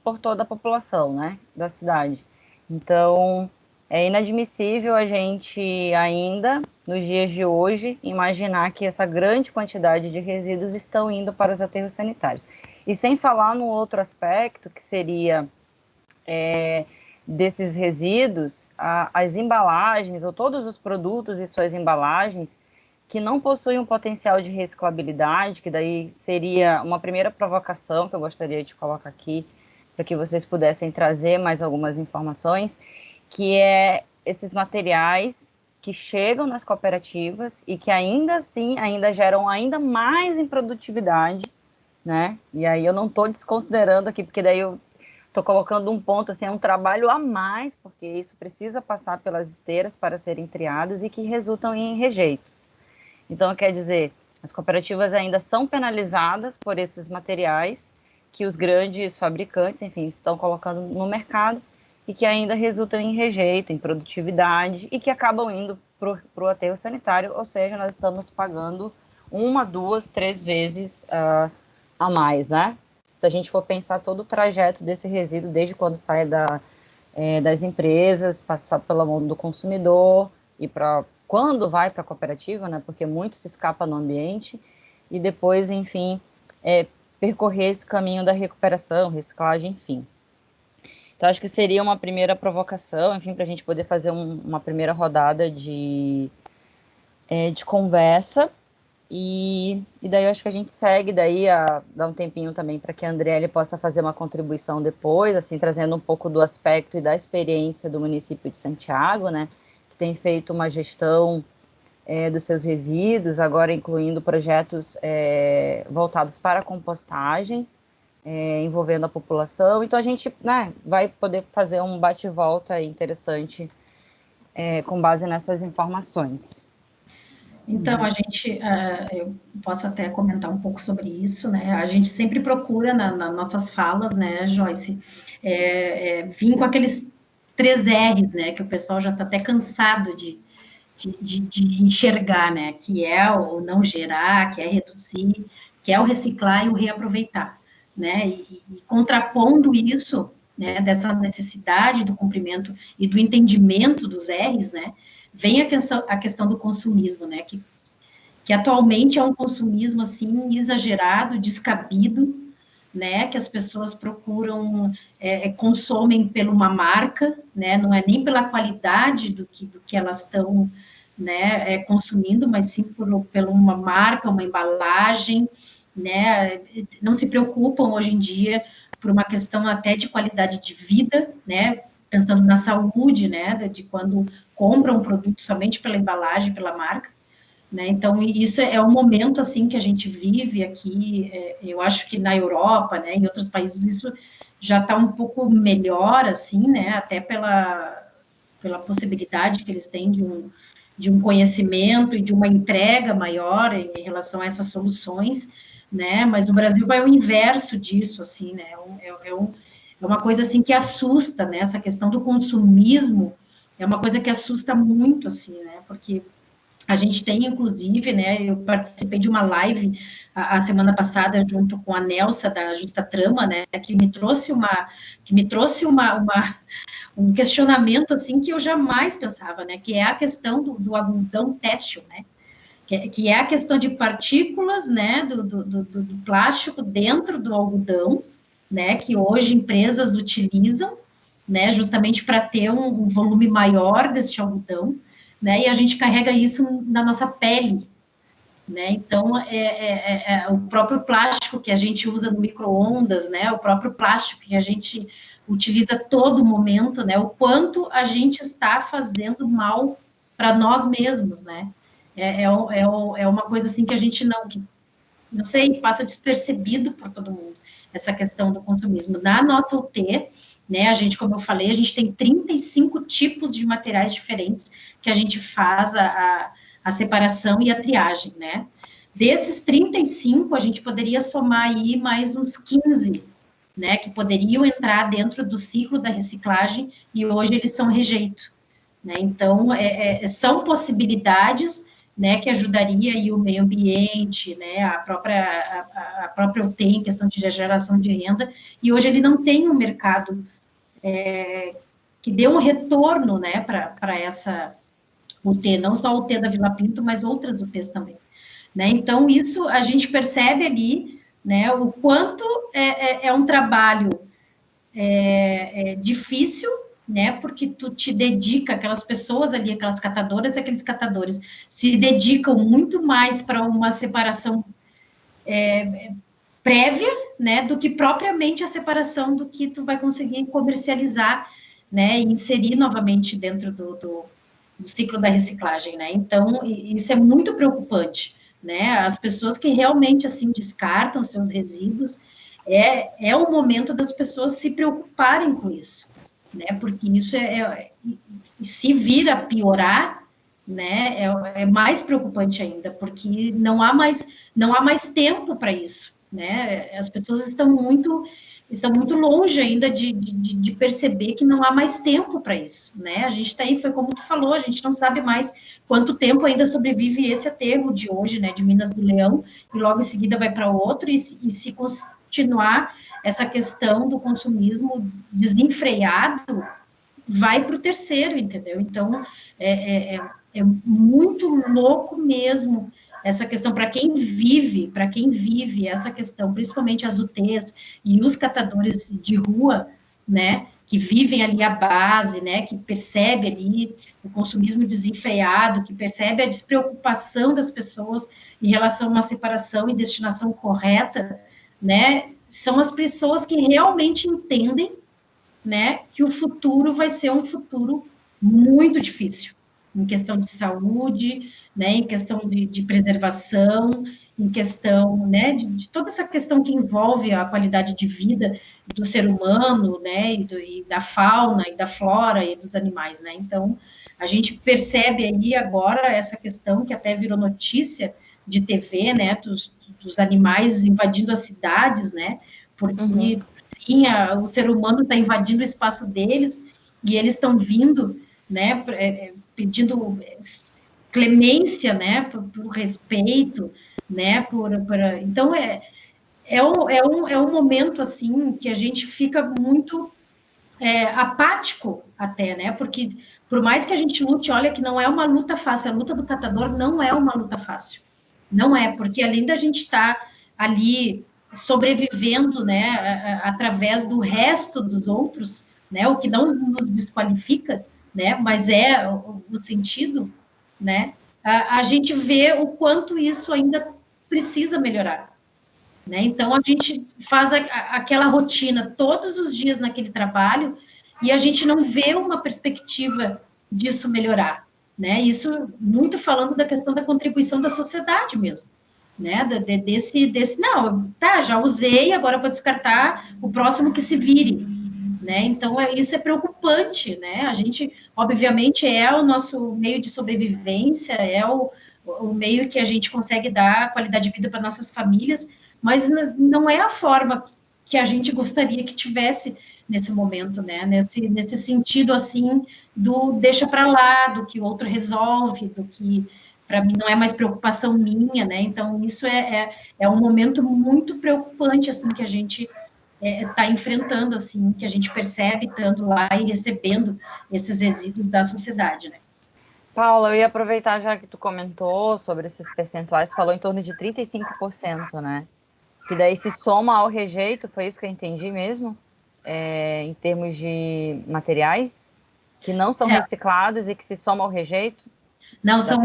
por toda a população, né, da cidade. Então, é inadmissível a gente ainda, nos dias de hoje, imaginar que essa grande quantidade de resíduos estão indo para os aterros sanitários. E sem falar no outro aspecto, que seria desses resíduos, as embalagens, ou todos os produtos e suas embalagens, que não possuem um potencial de reciclabilidade, que daí seria uma primeira provocação que eu gostaria de colocar aqui, para que vocês pudessem trazer mais algumas informações, que é esses materiais que chegam nas cooperativas e que ainda assim, ainda geram ainda mais improdutividade, né? E aí eu não estou desconsiderando aqui, porque daí eu estou colocando um ponto, assim, é um trabalho a mais, porque isso precisa passar pelas esteiras para serem triados e que resultam em rejeitos. Então, quer dizer, as cooperativas ainda são penalizadas por esses materiais que os grandes fabricantes, enfim, estão colocando no mercado e que ainda resultam em rejeito, em produtividade e que acabam indo para o aterro sanitário, ou seja, nós estamos pagando 1, 2, 3 vezes a mais, né? Se a gente for pensar todo o trajeto desse resíduo, desde quando sai das empresas, passar pela mão do consumidor e quando vai para a cooperativa, né, porque muito se escapa no ambiente, e depois, enfim, percorrer esse caminho da recuperação, reciclagem, enfim. Então, acho que seria uma primeira provocação, enfim, para a gente poder fazer uma primeira rodada de conversa, e daí eu acho que a gente segue, daí dá um tempinho também para que a Andriele possa fazer uma contribuição depois, assim, trazendo um pouco do aspecto e da experiência do município de Santiago, né, tem feito uma gestão dos seus resíduos, agora incluindo projetos voltados para a compostagem, envolvendo a população. Então, a gente, né, vai poder fazer um bate-volta interessante com base nessas informações. Então, eu posso até comentar um pouco sobre isso, né? A gente sempre procura, nas nossas falas, né, Joyce, vir com aqueles 3 R's, né, que o pessoal já está até cansado de enxergar, né, que é o não gerar, que é reduzir, que é o reciclar e o reaproveitar, né, e contrapondo isso, né, dessa necessidade do cumprimento e do entendimento dos R's, né, vem a questão do consumismo, né, que atualmente é um consumismo, assim, exagerado, descabido, né, que as pessoas procuram, consomem por uma marca, né, não é nem pela qualidade do que elas estão, né, consumindo, mas sim por uma marca, uma embalagem, né, não se preocupam hoje em dia por uma questão até de qualidade de vida, né, pensando na saúde, né, de quando compram um produto somente pela embalagem, pela marca, né? Então, isso é um momento, assim, que a gente vive aqui, eu acho que na Europa, né, em outros países, isso já está um pouco melhor, assim, né, até pela possibilidade que eles têm de um conhecimento e de uma entrega maior em relação a essas soluções, né, mas o Brasil vai ao inverso disso, assim, né, é uma coisa, assim, que assusta, né, essa questão do consumismo é uma coisa que assusta muito, assim, né, porque a gente tem, inclusive, né, eu participei de uma live a semana passada junto com a Nelsa da Justa Trama, né, que me trouxe um questionamento, assim, que eu jamais pensava, né, que é a questão do algodão têxtil, né, que é a questão de partículas, né, do plástico dentro do algodão, né, que hoje empresas utilizam, né, justamente para ter um volume maior deste algodão, né, e a gente carrega isso na nossa pele, né, então o próprio plástico que a gente usa no micro-ondas, né, o próprio plástico que a gente utiliza a todo momento, né, o quanto a gente está fazendo mal para nós mesmos, né, é uma coisa assim que a gente não sei, passa despercebido por todo mundo, essa questão do consumismo. Na nossa UT, né, a gente, como eu falei, a gente tem 35 tipos de materiais diferentes que a gente faz a separação e a triagem, né. Desses 35, a gente poderia somar aí mais uns 15, né, que poderiam entrar dentro do ciclo da reciclagem e hoje eles são rejeito, né. Então, são possibilidades, né, que ajudaria aí o meio ambiente, né, a própria UT em questão de geração de renda, e hoje ele não tem um mercado que dê um retorno, né, para essa UT, não só a UT da Vila Pinto, mas outras UTs também, né. Então, isso a gente percebe ali, né, o quanto é um trabalho difícil, né, porque tu te dedica, aquelas pessoas ali, aquelas catadoras e aqueles catadores, se dedicam muito mais para uma separação prévia, né, do que propriamente a separação do que tu vai conseguir comercializar, né, e inserir novamente dentro do ciclo da reciclagem, né, então, isso é muito preocupante, né, as pessoas que realmente, assim, descartam seus resíduos, é o momento das pessoas se preocuparem com isso, né, porque isso se vir a piorar, né, é mais preocupante ainda, porque não há mais tempo para isso, né, as pessoas estão muito longe ainda de perceber que não há mais tempo para isso, né, a gente está aí, foi como tu falou, a gente não sabe mais quanto tempo ainda sobrevive esse aterro de hoje, né, de Minas do Leão, e logo em seguida vai para outro, e se continuar essa questão do consumismo desenfreado, vai para o terceiro, entendeu? Então, é muito louco mesmo essa questão para quem vive essa questão, principalmente as UTs e os catadores de rua, né, que vivem ali a base, né, que percebe ali o consumismo desenfreado, que percebe a despreocupação das pessoas em relação a uma separação e destinação correta, né, são as pessoas que realmente entendem, né, que o futuro vai ser um futuro muito difícil, em questão de saúde, né, em questão de preservação, em questão, né, de toda essa questão que envolve a qualidade de vida do ser humano, né, e da fauna, e da flora, e dos animais, né, então, a gente percebe aí agora essa questão que até virou notícia de TV, né, dos animais invadindo as cidades, né, porque o ser humano está invadindo o espaço deles e eles estão vindo, né, pedindo clemência, né, por respeito, né, então um momento assim que a gente fica muito apático até, né, porque por mais que a gente lute, olha que não é uma luta fácil, a luta do catador não é uma luta fácil, não é, porque além da gente estar ali sobrevivendo, né, através do resto dos outros, né, o que não nos desqualifica, né, mas é o sentido, né, a gente vê o quanto isso ainda precisa melhorar, né, então a gente faz aquela rotina todos os dias naquele trabalho e a gente não vê uma perspectiva disso melhorar, né, isso muito falando da questão da contribuição da sociedade mesmo, né, não, tá, já usei, agora vou descartar, o próximo que se vire, né, então isso é preocupante, né, a gente, obviamente, é o nosso meio de sobrevivência, é o meio que a gente consegue dar qualidade de vida para nossas famílias, mas não é a forma que a gente gostaria que tivesse nesse momento, né, nesse sentido, assim, do deixa para lá, do que o outro resolve, do que para mim não é mais preocupação minha, né, então isso é um momento muito preocupante, assim, que a gente está enfrentando, assim, que a gente percebe estando lá e recebendo esses resíduos da sociedade, né. Paula, eu ia aproveitar já que tu comentou sobre esses percentuais, falou em torno de 35%, né? Que daí se soma ao rejeito, foi isso que eu entendi mesmo? em termos de materiais que não são reciclados e que se somam ao rejeito? Não, são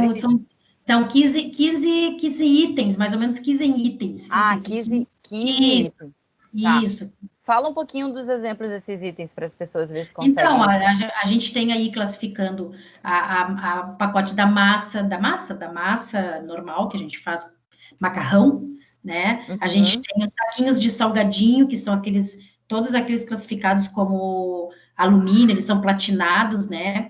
15 itens, mais ou menos 15 itens. 15 itens. Isso. Tá. Fala um pouquinho dos exemplos desses itens para as pessoas ver se conseguem. Então, a gente tem aí classificando a pacote da massa normal, que a gente faz macarrão, né? A gente tem os saquinhos de salgadinho, que são todos aqueles classificados como alumínio, eles são platinados, né?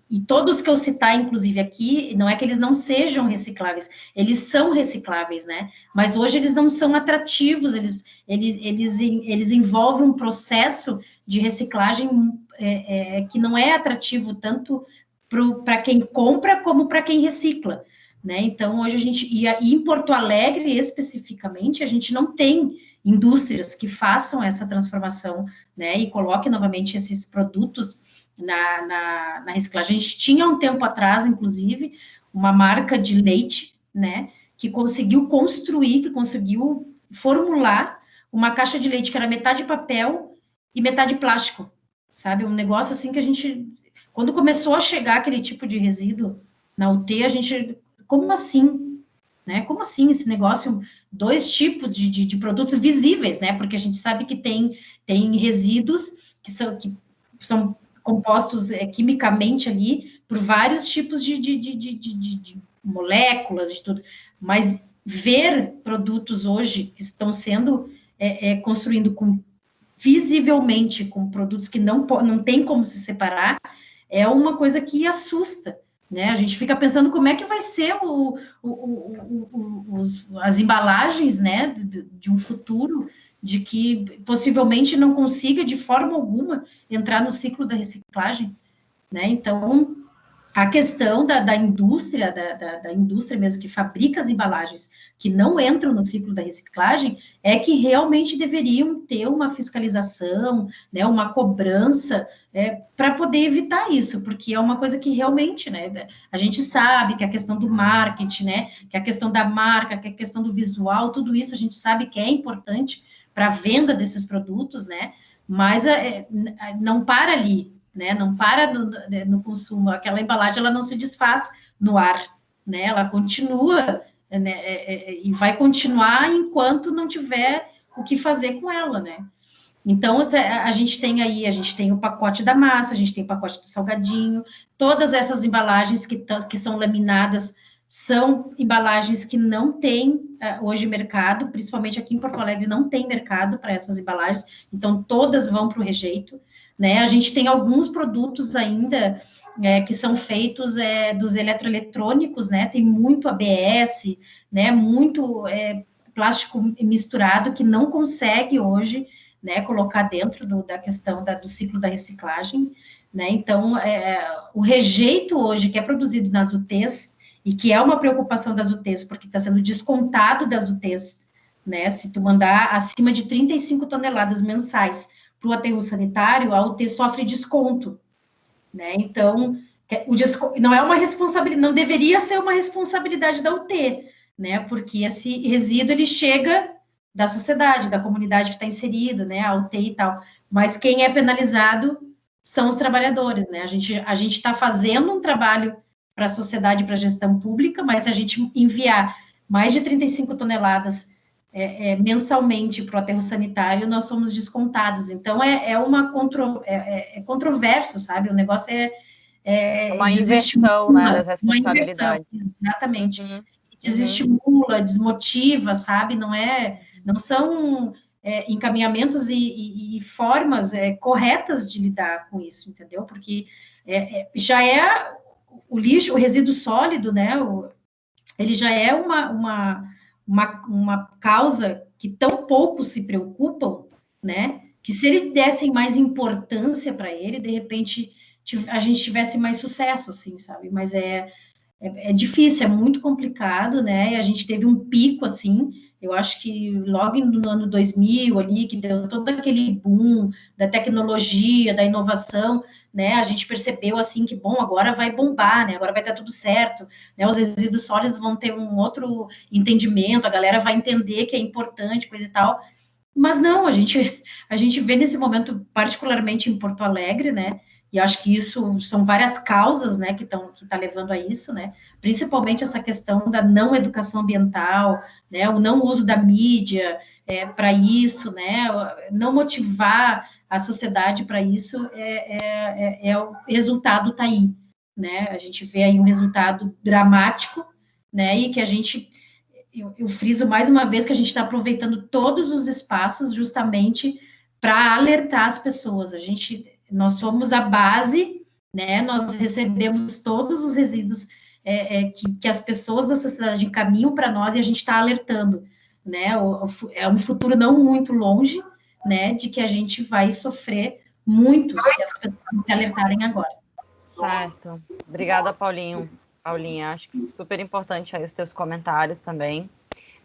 E todos que eu citar, inclusive aqui, não é que eles não sejam recicláveis, eles são recicláveis, né? Mas hoje eles não são atrativos, eles envolvem um processo de reciclagem que não é atrativo tanto para quem compra como para quem recicla, né? Então, hoje a gente, e em Porto Alegre, especificamente, a gente não tem indústrias que façam essa transformação, né? E coloquem novamente esses produtos na reciclagem. A gente tinha um tempo atrás, inclusive, uma marca de leite, né, que conseguiu formular uma caixa de leite que era metade papel e metade plástico, sabe? Um negócio assim que a gente, quando começou a chegar aquele tipo de resíduo na UT, a gente, como assim? Né? Como assim esse negócio? Dois tipos de produtos visíveis, né? Porque a gente sabe que tem resíduos que são compostos quimicamente ali por vários tipos de moléculas, de tudo. Mas ver produtos hoje que estão sendo construindo visivelmente com produtos que não tem como se separar, é uma coisa que assusta, né? A gente fica pensando como é que vai ser as embalagens, né, de um futuro de que possivelmente não consiga, de forma alguma, entrar no ciclo da reciclagem, né? Então, a questão da indústria, da indústria mesmo, que fabrica as embalagens, que não entram no ciclo da reciclagem, é que realmente deveriam ter uma fiscalização, né, uma cobrança, para poder evitar isso, porque é uma coisa que realmente, né, a gente sabe que a questão do marketing, né, que a questão da marca, que a questão do visual, tudo isso a gente sabe que é importante para a venda desses produtos, né, mas não para ali, né, não para no consumo, aquela embalagem ela não se desfaz no ar, né, ela continua, né, e vai continuar enquanto não tiver o que fazer com ela, né. Então, a gente tem o pacote da massa, a gente tem o pacote do salgadinho, todas essas embalagens que são laminadas são embalagens que não têm hoje mercado, principalmente aqui em Porto Alegre não tem mercado para essas embalagens, então todas vão para o rejeito, né? A gente tem alguns produtos ainda que são feitos dos eletroeletrônicos, né? Tem muito ABS, né? Muito plástico misturado que não consegue hoje, né, colocar dentro da questão do ciclo da reciclagem, né? Então, o rejeito hoje que é produzido nas UTs, e que é uma preocupação das UTs, porque está sendo descontado das UTs, né? Se tu mandar acima de 35 toneladas mensais para o aterro sanitário, a UT sofre desconto, né? Então, não é uma responsabilidade, não deveria ser uma responsabilidade da UT, né? Porque esse resíduo ele chega da sociedade, da comunidade que está inserida, né? A UT e tal. Mas quem é penalizado são os trabalhadores, né? A gente está fazendo um trabalho para a sociedade, para a gestão pública, mas se a gente enviar mais de 35 toneladas mensalmente para o aterro sanitário, nós somos descontados. Então, é controverso, sabe? O negócio uma inversão, né, das responsabilidades. Exatamente. Desestimula, desmotiva, sabe? Não são encaminhamentos e formas corretas de lidar com isso, entendeu? Porque já é o lixo, o resíduo sólido, né? Ele já é uma causa que tão pouco se preocupam, né? Que se eles dessem mais importância para ele, de repente a gente tivesse mais sucesso, assim, sabe? Mas é difícil, é muito complicado, né? E a gente teve um pico, assim, eu acho que logo no ano 2000 ali, que deu todo aquele boom da tecnologia, da inovação, né? A gente percebeu, assim, que, bom, agora vai bombar, né? Agora vai dar tudo certo, né? Os resíduos sólidos vão ter um outro entendimento, a galera vai entender que é importante, coisa e tal. Mas não, a gente vê nesse momento, particularmente em Porto Alegre, né? E acho que isso são várias causas, né, que tá levando a isso, né? Principalmente essa questão da não educação ambiental, né? O não uso da mídia para isso, né? Não motivar a sociedade para isso o resultado tá aí, né? A gente vê aí um resultado dramático, né? E que a gente eu friso mais uma vez que a gente está aproveitando todos os espaços justamente para alertar as pessoas. Nós somos a base, né? Nós recebemos todos os resíduos que as pessoas da sociedade encaminham para nós e a gente está alertando, né? É um futuro não muito longe, né? De que a gente vai sofrer muito se as pessoas não se alertarem agora. Certo. Obrigada, Paulinha, acho que super importante aí os teus comentários também.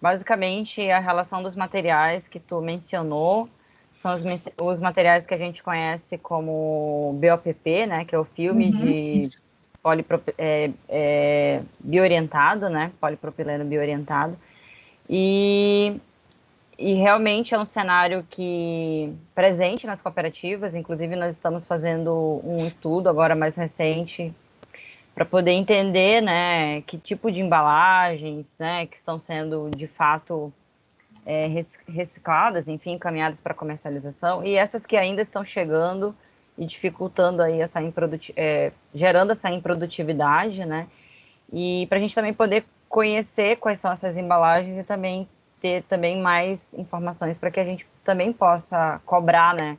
Basicamente, a relação dos materiais que tu mencionou são os materiais que a gente conhece como BOPP, né, que é o filme de bioorientado, né, polipropileno bioorientado, e realmente é um cenário que presente nas cooperativas. Inclusive nós estamos fazendo um estudo agora mais recente para poder entender, né, que tipo de embalagens, né, que estão sendo de fato recicladas, enfim, encaminhadas para comercialização, e essas que ainda estão chegando e dificultando aí gerando essa improdutividade, né, e para a gente também poder conhecer quais são essas embalagens e também ter também mais informações para que a gente também possa cobrar, né,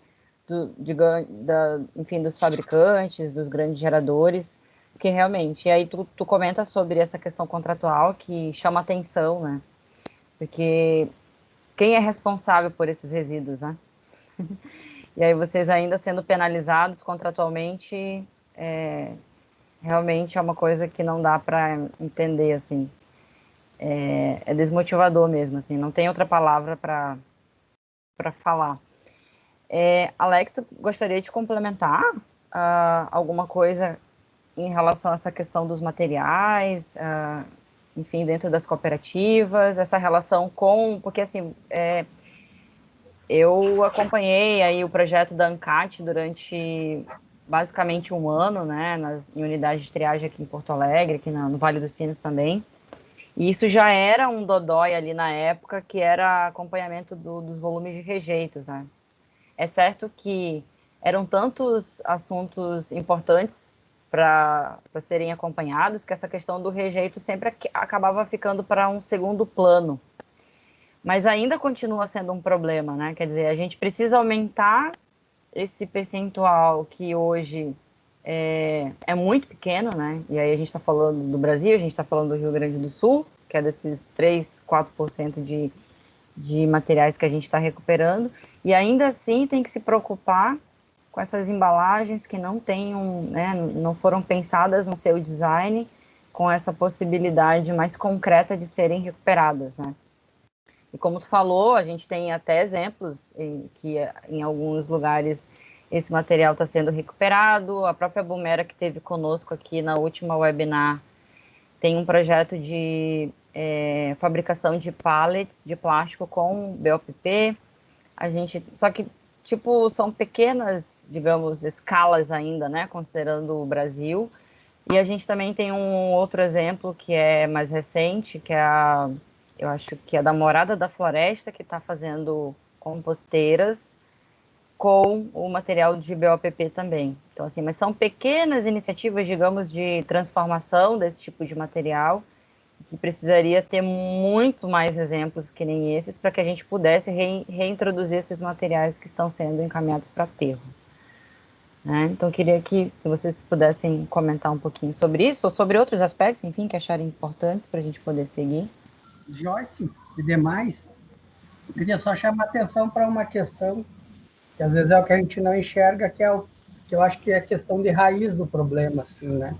enfim, dos fabricantes, dos grandes geradores, porque realmente, e aí tu comenta sobre essa questão contratual que chama atenção, né, porque quem é responsável por esses resíduos, né? E aí vocês ainda sendo penalizados contratualmente, realmente é uma coisa que não dá para entender, assim. É desmotivador mesmo, assim, não tem outra palavra para falar. Alex, gostaria de complementar alguma coisa em relação a essa questão dos materiais, enfim, dentro das cooperativas, essa relação porque assim, eu acompanhei aí o projeto da ANCAT durante basicamente um ano, né, em unidades de triagem aqui em Porto Alegre, aqui no Vale dos Sinos também. E isso já era um dodói ali na época, que era acompanhamento dos volumes de rejeitos, né? É certo que eram tantos assuntos importantes para serem acompanhados que essa questão do rejeito sempre acabava ficando para um segundo plano. Mas ainda continua sendo um problema, né? Quer dizer, a gente precisa aumentar esse percentual que hoje é muito pequeno, né? E aí a gente está falando do Brasil, a gente está falando do Rio Grande do Sul, que é desses 3, 4% de materiais que a gente está recuperando, e ainda assim tem que se preocupar com essas embalagens que não tenham, né, não foram pensadas no seu design com essa possibilidade mais concreta de serem recuperadas, né? E como tu falou, a gente tem até exemplos que em alguns lugares esse material está sendo recuperado. A própria Bumera, que esteve conosco aqui na última webinar, tem um projeto de fabricação de pallets de plástico com BOPP. Só que, tipo, são pequenas, digamos, escalas ainda, né, considerando o Brasil. E a gente também tem um outro exemplo que é mais recente, que é eu acho que é da Morada da Floresta, que está fazendo composteiras com o material de BOPP também. Então, assim, mas são pequenas iniciativas, digamos, de transformação desse tipo de material, que precisaria ter muito mais exemplos que nem esses para que a gente pudesse reintroduzir esses materiais que estão sendo encaminhados para aterro. Né? Então, queria que, se vocês pudessem comentar um pouquinho sobre isso, ou sobre outros aspectos, enfim, que acharem importantes para a gente poder seguir. Joyce e demais, eu queria só chamar atenção para uma questão que às vezes é o que a gente não enxerga, que eu acho que é a questão de raiz do problema, assim, né?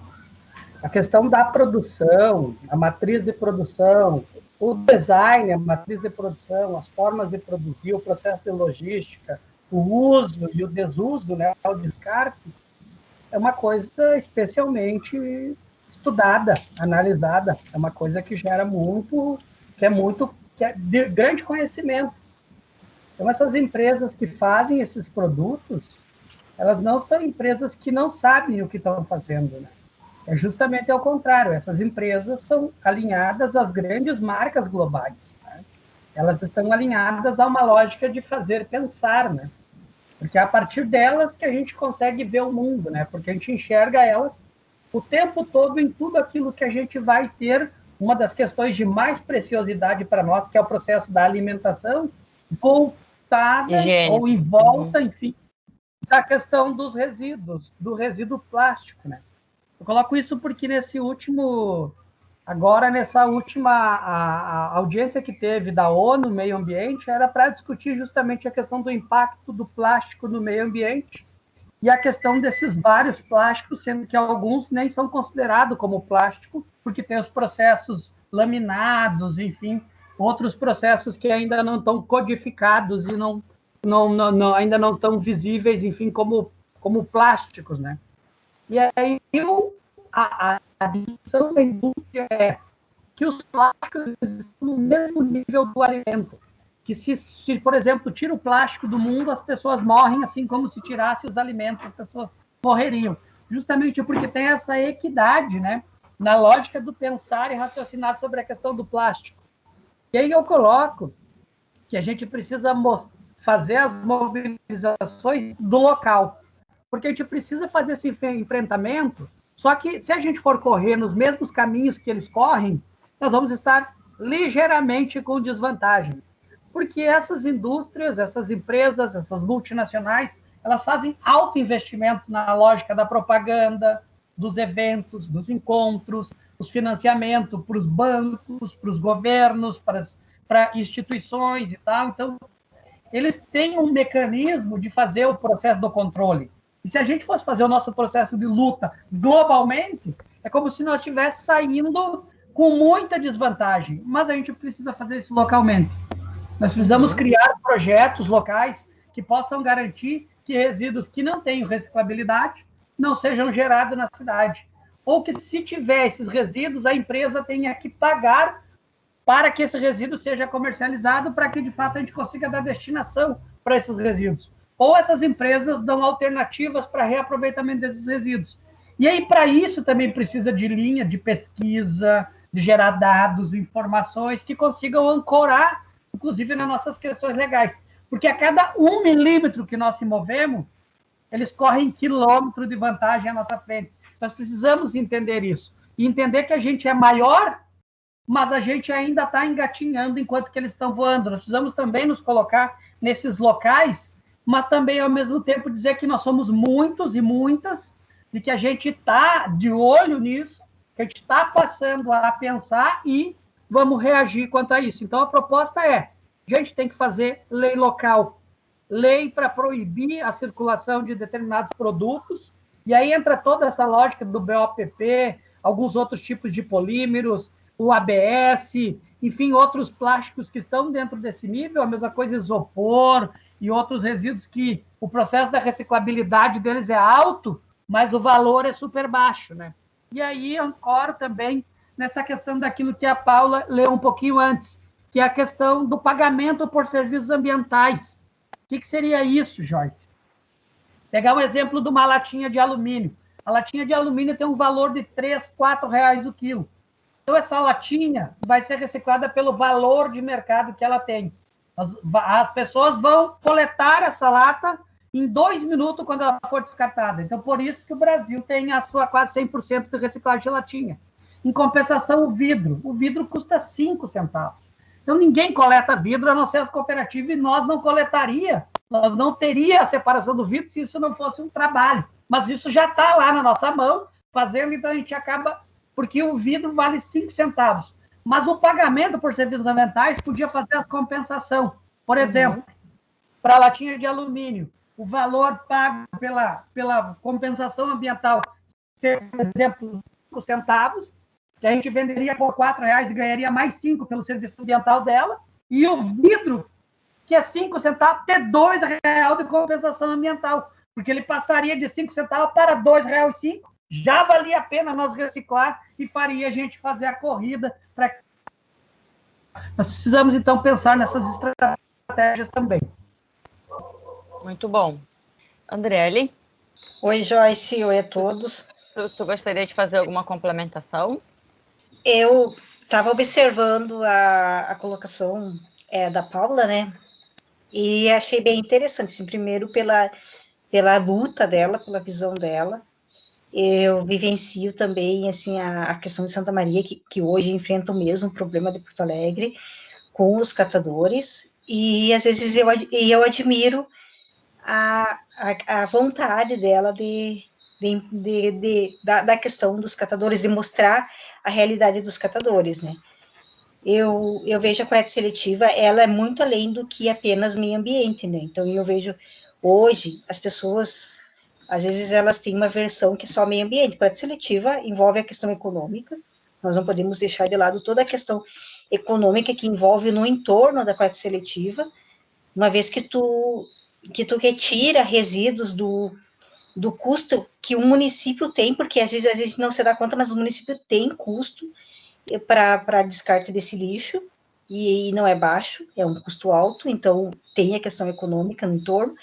A questão da produção, a matriz de produção, o design, a matriz de produção, as formas de produzir, o processo de logística, o uso e o desuso, né, o descarte, é uma coisa especialmente estudada, analisada, é uma coisa que gera muito, que é de grande conhecimento. Então, essas empresas que fazem esses produtos, elas não são empresas que não sabem o que estão fazendo, né? É justamente ao contrário, essas empresas são alinhadas às grandes marcas globais, né? Elas estão alinhadas a uma lógica de fazer pensar, né? Porque é a partir delas que a gente consegue ver o mundo, né? Porque a gente enxerga elas o tempo todo em tudo aquilo que a gente vai ter. Uma das questões de mais preciosidade para nós, que é o processo da alimentação, voltada Higiene. ou em volta, enfim, da questão dos resíduos, do resíduo plástico, né? Eu coloco isso porque nessa última a audiência que teve da ONU Meio Ambiente era para discutir justamente a questão do impacto do plástico no meio ambiente e a questão desses vários plásticos, sendo que alguns nem são considerados como plástico, porque tem os processos laminados, enfim, outros processos que ainda não estão codificados e ainda não estão visíveis, enfim, como plásticos, né? E aí a discussão da indústria é que os plásticos estão no mesmo nível do alimento. Que se, por exemplo, tira o plástico do mundo, as pessoas morrem assim como se tirasse os alimentos, as pessoas morreriam. Justamente porque tem essa equidade, né? Na lógica do pensar e raciocinar sobre a questão do plástico. E aí eu coloco que a gente precisa fazer as mobilizações do local. Porque a gente precisa fazer esse enfrentamento, só que se a gente for correr nos mesmos caminhos que eles correm, nós vamos estar ligeiramente com desvantagem. Porque essas indústrias, essas empresas, essas multinacionais, elas fazem alto investimento na lógica da propaganda, dos eventos, dos encontros, os financiamentos para os bancos, para os governos, para instituições e tal. Então, eles têm um mecanismo de fazer o processo do controle. E se a gente fosse fazer o nosso processo de luta globalmente, é como se nós estivéssemos saindo com muita desvantagem. Mas a gente precisa fazer isso localmente. Nós precisamos criar projetos locais que possam garantir que resíduos que não tenham reciclabilidade não sejam gerados na cidade. Ou que, se tiver esses resíduos, a empresa tenha que pagar para que esse resíduo seja comercializado, para que, de fato, a gente consiga dar destinação para esses resíduos. Ou essas empresas dão alternativas para reaproveitamento desses resíduos. E aí, para isso, também precisa de linha de pesquisa, de gerar dados, informações que consigam ancorar, inclusive, nas nossas questões legais. Porque a cada 1 milímetro que nós se movemos, eles correm quilômetro de vantagem à nossa frente. Nós precisamos entender isso. E entender que a gente é maior, mas a gente ainda está engatinhando enquanto que eles estão voando. Nós precisamos também nos colocar nesses locais, mas também, ao mesmo tempo, dizer que nós somos muitos e muitas, e que a gente está de olho nisso, que a gente está passando a pensar e vamos reagir quanto a isso. Então, a proposta é, a gente tem que fazer lei local, lei para proibir a circulação de determinados produtos, e aí entra toda essa lógica do BOPP, alguns outros tipos de polímeros, o ABS, enfim, outros plásticos que estão dentro desse nível, a mesma coisa isopor e outros resíduos que o processo da reciclabilidade deles é alto, mas o valor é super baixo, né? E aí ancoro também nessa questão daquilo que a Paula leu um pouquinho antes, que é a questão do pagamento por serviços ambientais. O que seria isso, Joyce? Pegar um exemplo de uma latinha de alumínio. A latinha de alumínio tem um valor de R$ 3, R$ 4 o quilo. Então, essa latinha vai ser reciclada pelo valor de mercado que ela tem. As pessoas vão coletar essa lata em 2 minutos quando ela for descartada. Então, por isso que o Brasil tem a sua quase 100% de reciclagem de latinha. Em compensação, o vidro custa 5 centavos. Então, ninguém coleta vidro, a não ser as cooperativas, e nós não coletaria, nós não teria a separação do vidro se isso não fosse um trabalho. Mas isso já está lá na nossa mão, fazendo, então a gente acaba, porque o vidro vale 5 centavos. Mas o pagamento por serviços ambientais podia fazer a compensação. Por exemplo, para a latinha de alumínio, o valor pago pela compensação ambiental, por exemplo, 5 centavos, que a gente venderia por R$ 4,00 e ganharia mais 5 pelo serviço ambiental dela, e o vidro, que é 5 centavos, ter R$ 2,00 de compensação ambiental, porque ele passaria de 5 centavos para R$ 2,05, já valia a pena nós reciclar e faria a gente fazer a corrida. Nós precisamos, então, pensar nessas estratégias também. Muito bom. Andriele? Oi, Joyce, oi a todos. Tu gostaria de fazer alguma complementação? Eu estava observando a colocação da Paula, né? E achei bem interessante, assim, primeiro pela luta dela, pela visão dela. Eu vivencio também, assim, a questão de Santa Maria, que hoje enfrenta o mesmo problema de Porto Alegre, com os catadores, e às vezes eu admiro a vontade dela da questão dos catadores, de mostrar a realidade dos catadores, né? Eu vejo a coleta seletiva, ela é muito além do que apenas meio ambiente, né? Então, eu vejo hoje, as pessoas, às vezes, elas têm uma versão que é só meio ambiente. Coleta seletiva envolve a questão econômica, nós não podemos deixar de lado toda a questão econômica que envolve no entorno da coleta seletiva, uma vez que tu retira resíduos do custo que o município tem, porque às vezes a gente não se dá conta, mas o município tem custo para descarte desse lixo, e não é baixo, é um custo alto, então tem a questão econômica no entorno,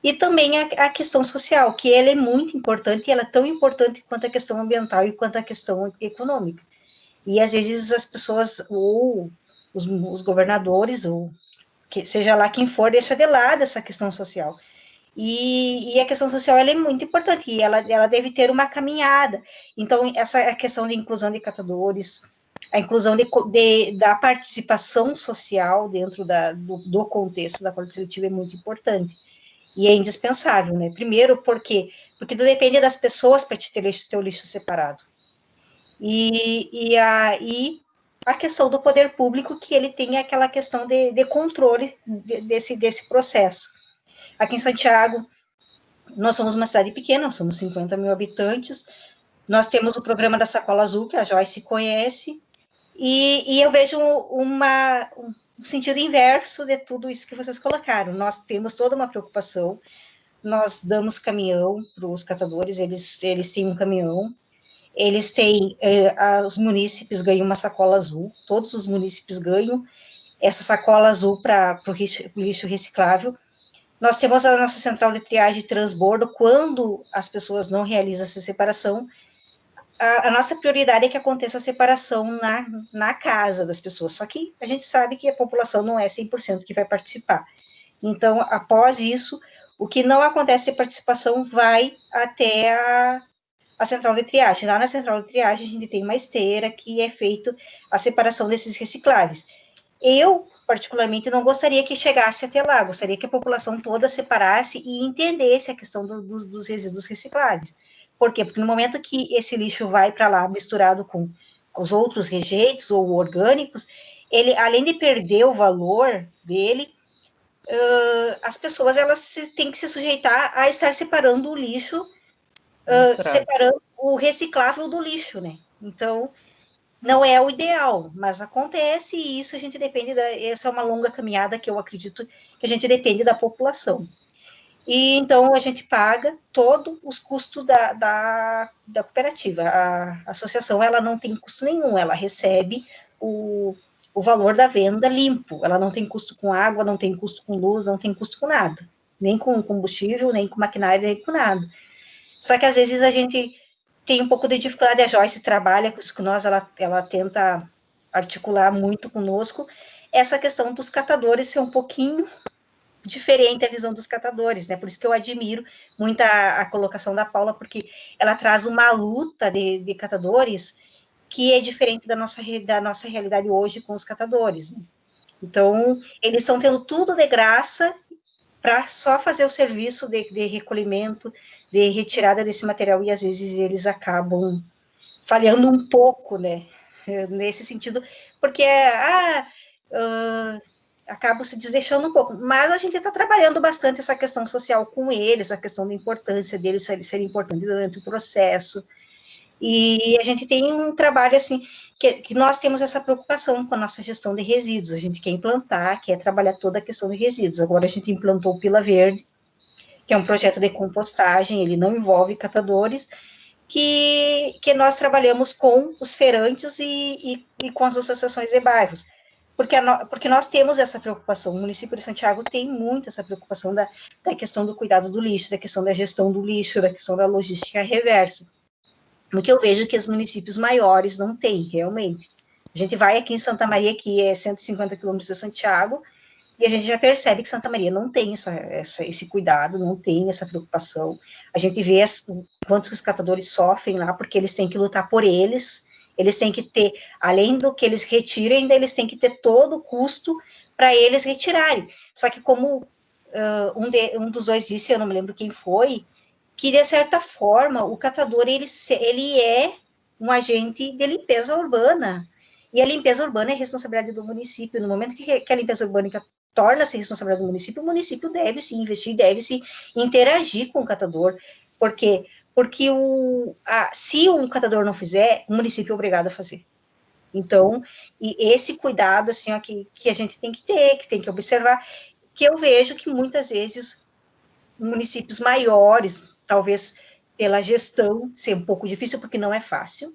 e também a questão social, que ela é muito importante, e ela é tão importante quanto a questão ambiental e quanto a questão econômica. E às vezes as pessoas, ou os governadores, ou que seja lá quem for, deixa de lado essa questão social. E a questão social, ela é muito importante, e ela deve ter uma caminhada. Então, essa a questão de inclusão de catadores, a inclusão da participação social dentro do contexto da coleta seletiva é muito importante. E é indispensável, né? Primeiro, porque tu depende das pessoas para te ter teu lixo separado. E a questão do poder público, que ele tem aquela questão de controle desse processo. Aqui em Santiago, nós somos uma cidade pequena, nós somos 50 mil habitantes, nós temos o programa da Sacola Azul, que a Joyce conhece, e eu vejo um sentido inverso de tudo isso que vocês colocaram. Nós temos toda uma preocupação, nós damos caminhão para os catadores, eles têm um caminhão, eles têm, os munícipes ganham uma sacola azul, todos os munícipes ganham essa sacola azul para o lixo reciclável. Nós temos a nossa central de triagem e transbordo, quando as pessoas não realizam essa separação, a nossa prioridade é que aconteça a separação na casa das pessoas, só que a gente sabe que a população não é 100% que vai participar. Então, após isso, o que não acontece de participação vai até a central de triagem. Lá na central de triagem, a gente tem uma esteira que é feito a separação desses recicláveis. Eu, particularmente, não gostaria que chegasse até lá, gostaria que a população toda separasse e entendesse a questão dos resíduos recicláveis. Por quê? Porque no momento que esse lixo vai para lá misturado com os outros rejeitos ou orgânicos, ele, além de perder o valor dele, as pessoas elas têm que se sujeitar a estar separando o lixo, separando o reciclável do lixo, né? Então, não é o ideal, mas acontece, e isso a gente depende essa é uma longa caminhada que eu acredito que a gente depende da população. E então a gente paga todos os custos da cooperativa. A associação, ela não tem custo nenhum, ela recebe o valor da venda limpo, ela não tem custo com água, não tem custo com luz, não tem custo com nada, nem com combustível, nem com maquinário, nem com nada. Só que às vezes a gente tem um pouco de dificuldade, a Joyce trabalha com isso que nós, ela tenta articular muito conosco, essa questão dos catadores ser um pouquinho diferente a visão dos catadores, né? Por isso que eu admiro muito a colocação da Paula, porque ela traz uma luta de catadores que é diferente da nossa realidade hoje com os catadores, né? Então, eles estão tendo tudo de graça para só fazer o serviço de recolhimento, de retirada desse material, e às vezes eles acabam falhando um pouco, né? Nesse sentido, porque acabam se desleixando um pouco, mas a gente está trabalhando bastante essa questão social com eles, a questão da importância deles serem importantes durante o processo, e a gente tem um trabalho, assim, que nós temos essa preocupação com a nossa gestão de resíduos, a gente quer implantar, quer trabalhar toda a questão de resíduos. Agora a gente implantou o Pila Verde, que é um projeto de compostagem, ele não envolve catadores, que nós trabalhamos com os feirantes e com as associações de bairros, porque nós temos essa preocupação, o município de Santiago tem muito essa preocupação da questão do cuidado do lixo, da questão da gestão do lixo, da questão da logística reversa, o que eu vejo que os municípios maiores não têm, realmente. A gente vai aqui em Santa Maria, que é 150 quilômetros de Santiago, e a gente já percebe que Santa Maria não tem esse cuidado, não tem essa preocupação. A gente vê quanto os catadores sofrem lá, porque eles têm que lutar por eles têm que ter, além do que eles retiram, ainda eles têm que ter todo o custo para eles retirarem. Só que como um dos dois disse, eu não me lembro quem foi, que de certa forma o catador ele é um agente de limpeza urbana, e a limpeza urbana é responsabilidade do município. No momento que a limpeza urbana torna-se responsabilidade do município, o município deve se investir, deve se interagir com o catador, porque se um catador não fizer, o município é obrigado a fazer. Então, e esse cuidado, assim, ó, que a gente tem que ter, que tem que observar, que eu vejo que muitas vezes municípios maiores, talvez pela gestão ser um pouco difícil, porque não é fácil.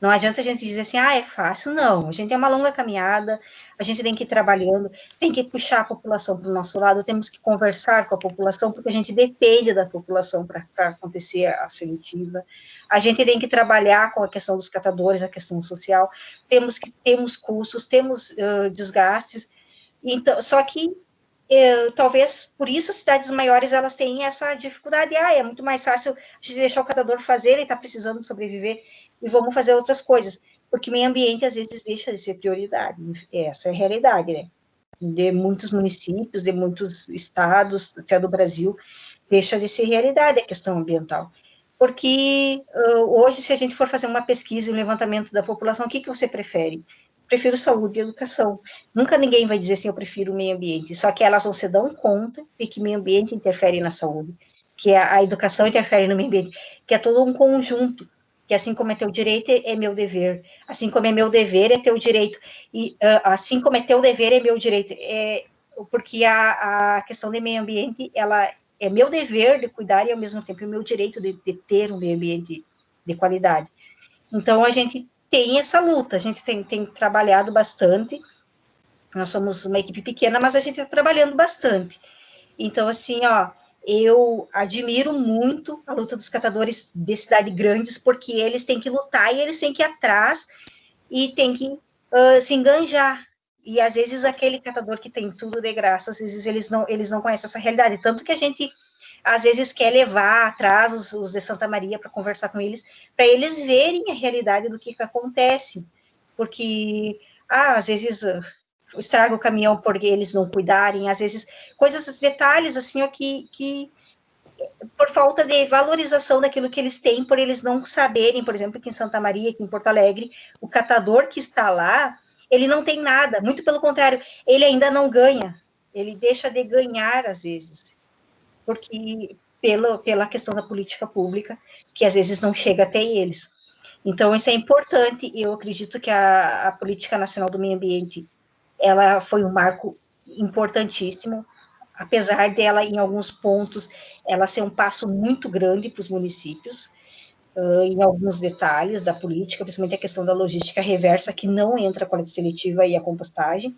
Não adianta a gente dizer assim, é fácil, não. A gente é uma longa caminhada, a gente tem que ir trabalhando, tem que puxar a população para o nosso lado, temos que conversar com a população, porque a gente depende da população para acontecer a seletiva. A gente tem que trabalhar com a questão dos catadores, a questão social, temos custos, temos desgastes, então, só que talvez por isso as cidades maiores elas têm essa dificuldade. É muito mais fácil a gente deixar o catador fazer, ele está precisando sobreviver e vamos fazer outras coisas, porque meio ambiente às vezes deixa de ser prioridade. Essa é a realidade, né? De muitos municípios, de muitos estados, até do Brasil, deixa de ser realidade a questão ambiental. Porque hoje, se a gente for fazer uma pesquisa e um levantamento da população, o que você prefere? Prefiro saúde e educação. Nunca ninguém vai dizer assim, eu prefiro o meio ambiente, só que elas não se dão conta de que o meio ambiente interfere na saúde, que a educação interfere no meio ambiente, que é todo um conjunto, que assim como é teu direito, é meu dever, assim como é meu dever, é teu direito, e assim como é teu dever, é meu direito, porque a questão do meio ambiente, ela é meu dever de cuidar e ao mesmo tempo é meu direito de ter um meio ambiente de qualidade. Então, a gente tem essa luta, a gente tem trabalhado bastante, nós somos uma equipe pequena, mas a gente está trabalhando bastante. Então, assim, eu admiro muito a luta dos catadores de cidades grandes, porque eles têm que lutar e eles têm que ir atrás e têm que se enganjar. E, às vezes, aquele catador que tem tudo de graça, às vezes eles não conhecem essa realidade, tanto que a gente às vezes quer levar atrás os de Santa Maria para conversar com eles, para eles verem a realidade do que acontece, porque, às vezes, estraga o caminhão porque eles não cuidarem, às vezes, detalhes, assim, que por falta de valorização daquilo que eles têm, por eles não saberem, por exemplo, aqui em Santa Maria, aqui em Porto Alegre, o catador que está lá, ele não tem nada, muito pelo contrário, ele ainda não ganha, ele deixa de ganhar, às vezes, porque pela questão da política pública, que às vezes não chega até eles. Então, isso é importante, e eu acredito que a Política Nacional do Meio Ambiente, ela foi um marco importantíssimo, apesar dela, em alguns pontos, ela ser um passo muito grande para os municípios, em alguns detalhes da política, principalmente a questão da logística reversa, que não entra a coleta seletiva e a compostagem.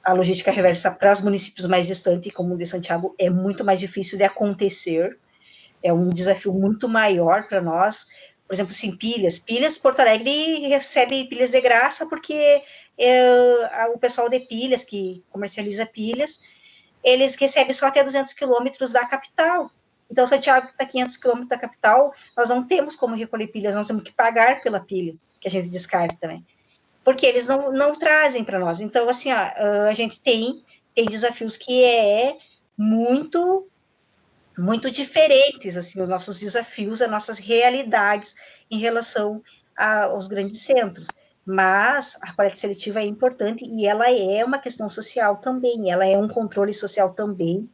A logística reversa para os municípios mais distantes, como o de Santiago, é muito mais difícil de acontecer, é um desafio muito maior para nós. Por exemplo, assim, pilhas, Porto Alegre recebe pilhas de graça, porque o pessoal de pilhas, que comercializa pilhas, eles recebem só até 200 quilômetros da capital. Então, Santiago está 500 quilômetros da capital, nós não temos como recolher pilhas, nós temos que pagar pela pilha, que a gente descarta também, porque eles não trazem para nós. Então, assim, a gente tem desafios que muito, muito diferentes, assim, os nossos desafios, as nossas realidades em relação aos grandes centros. Mas a coleta seletiva é importante e ela é uma questão social também, ela é um controle social também.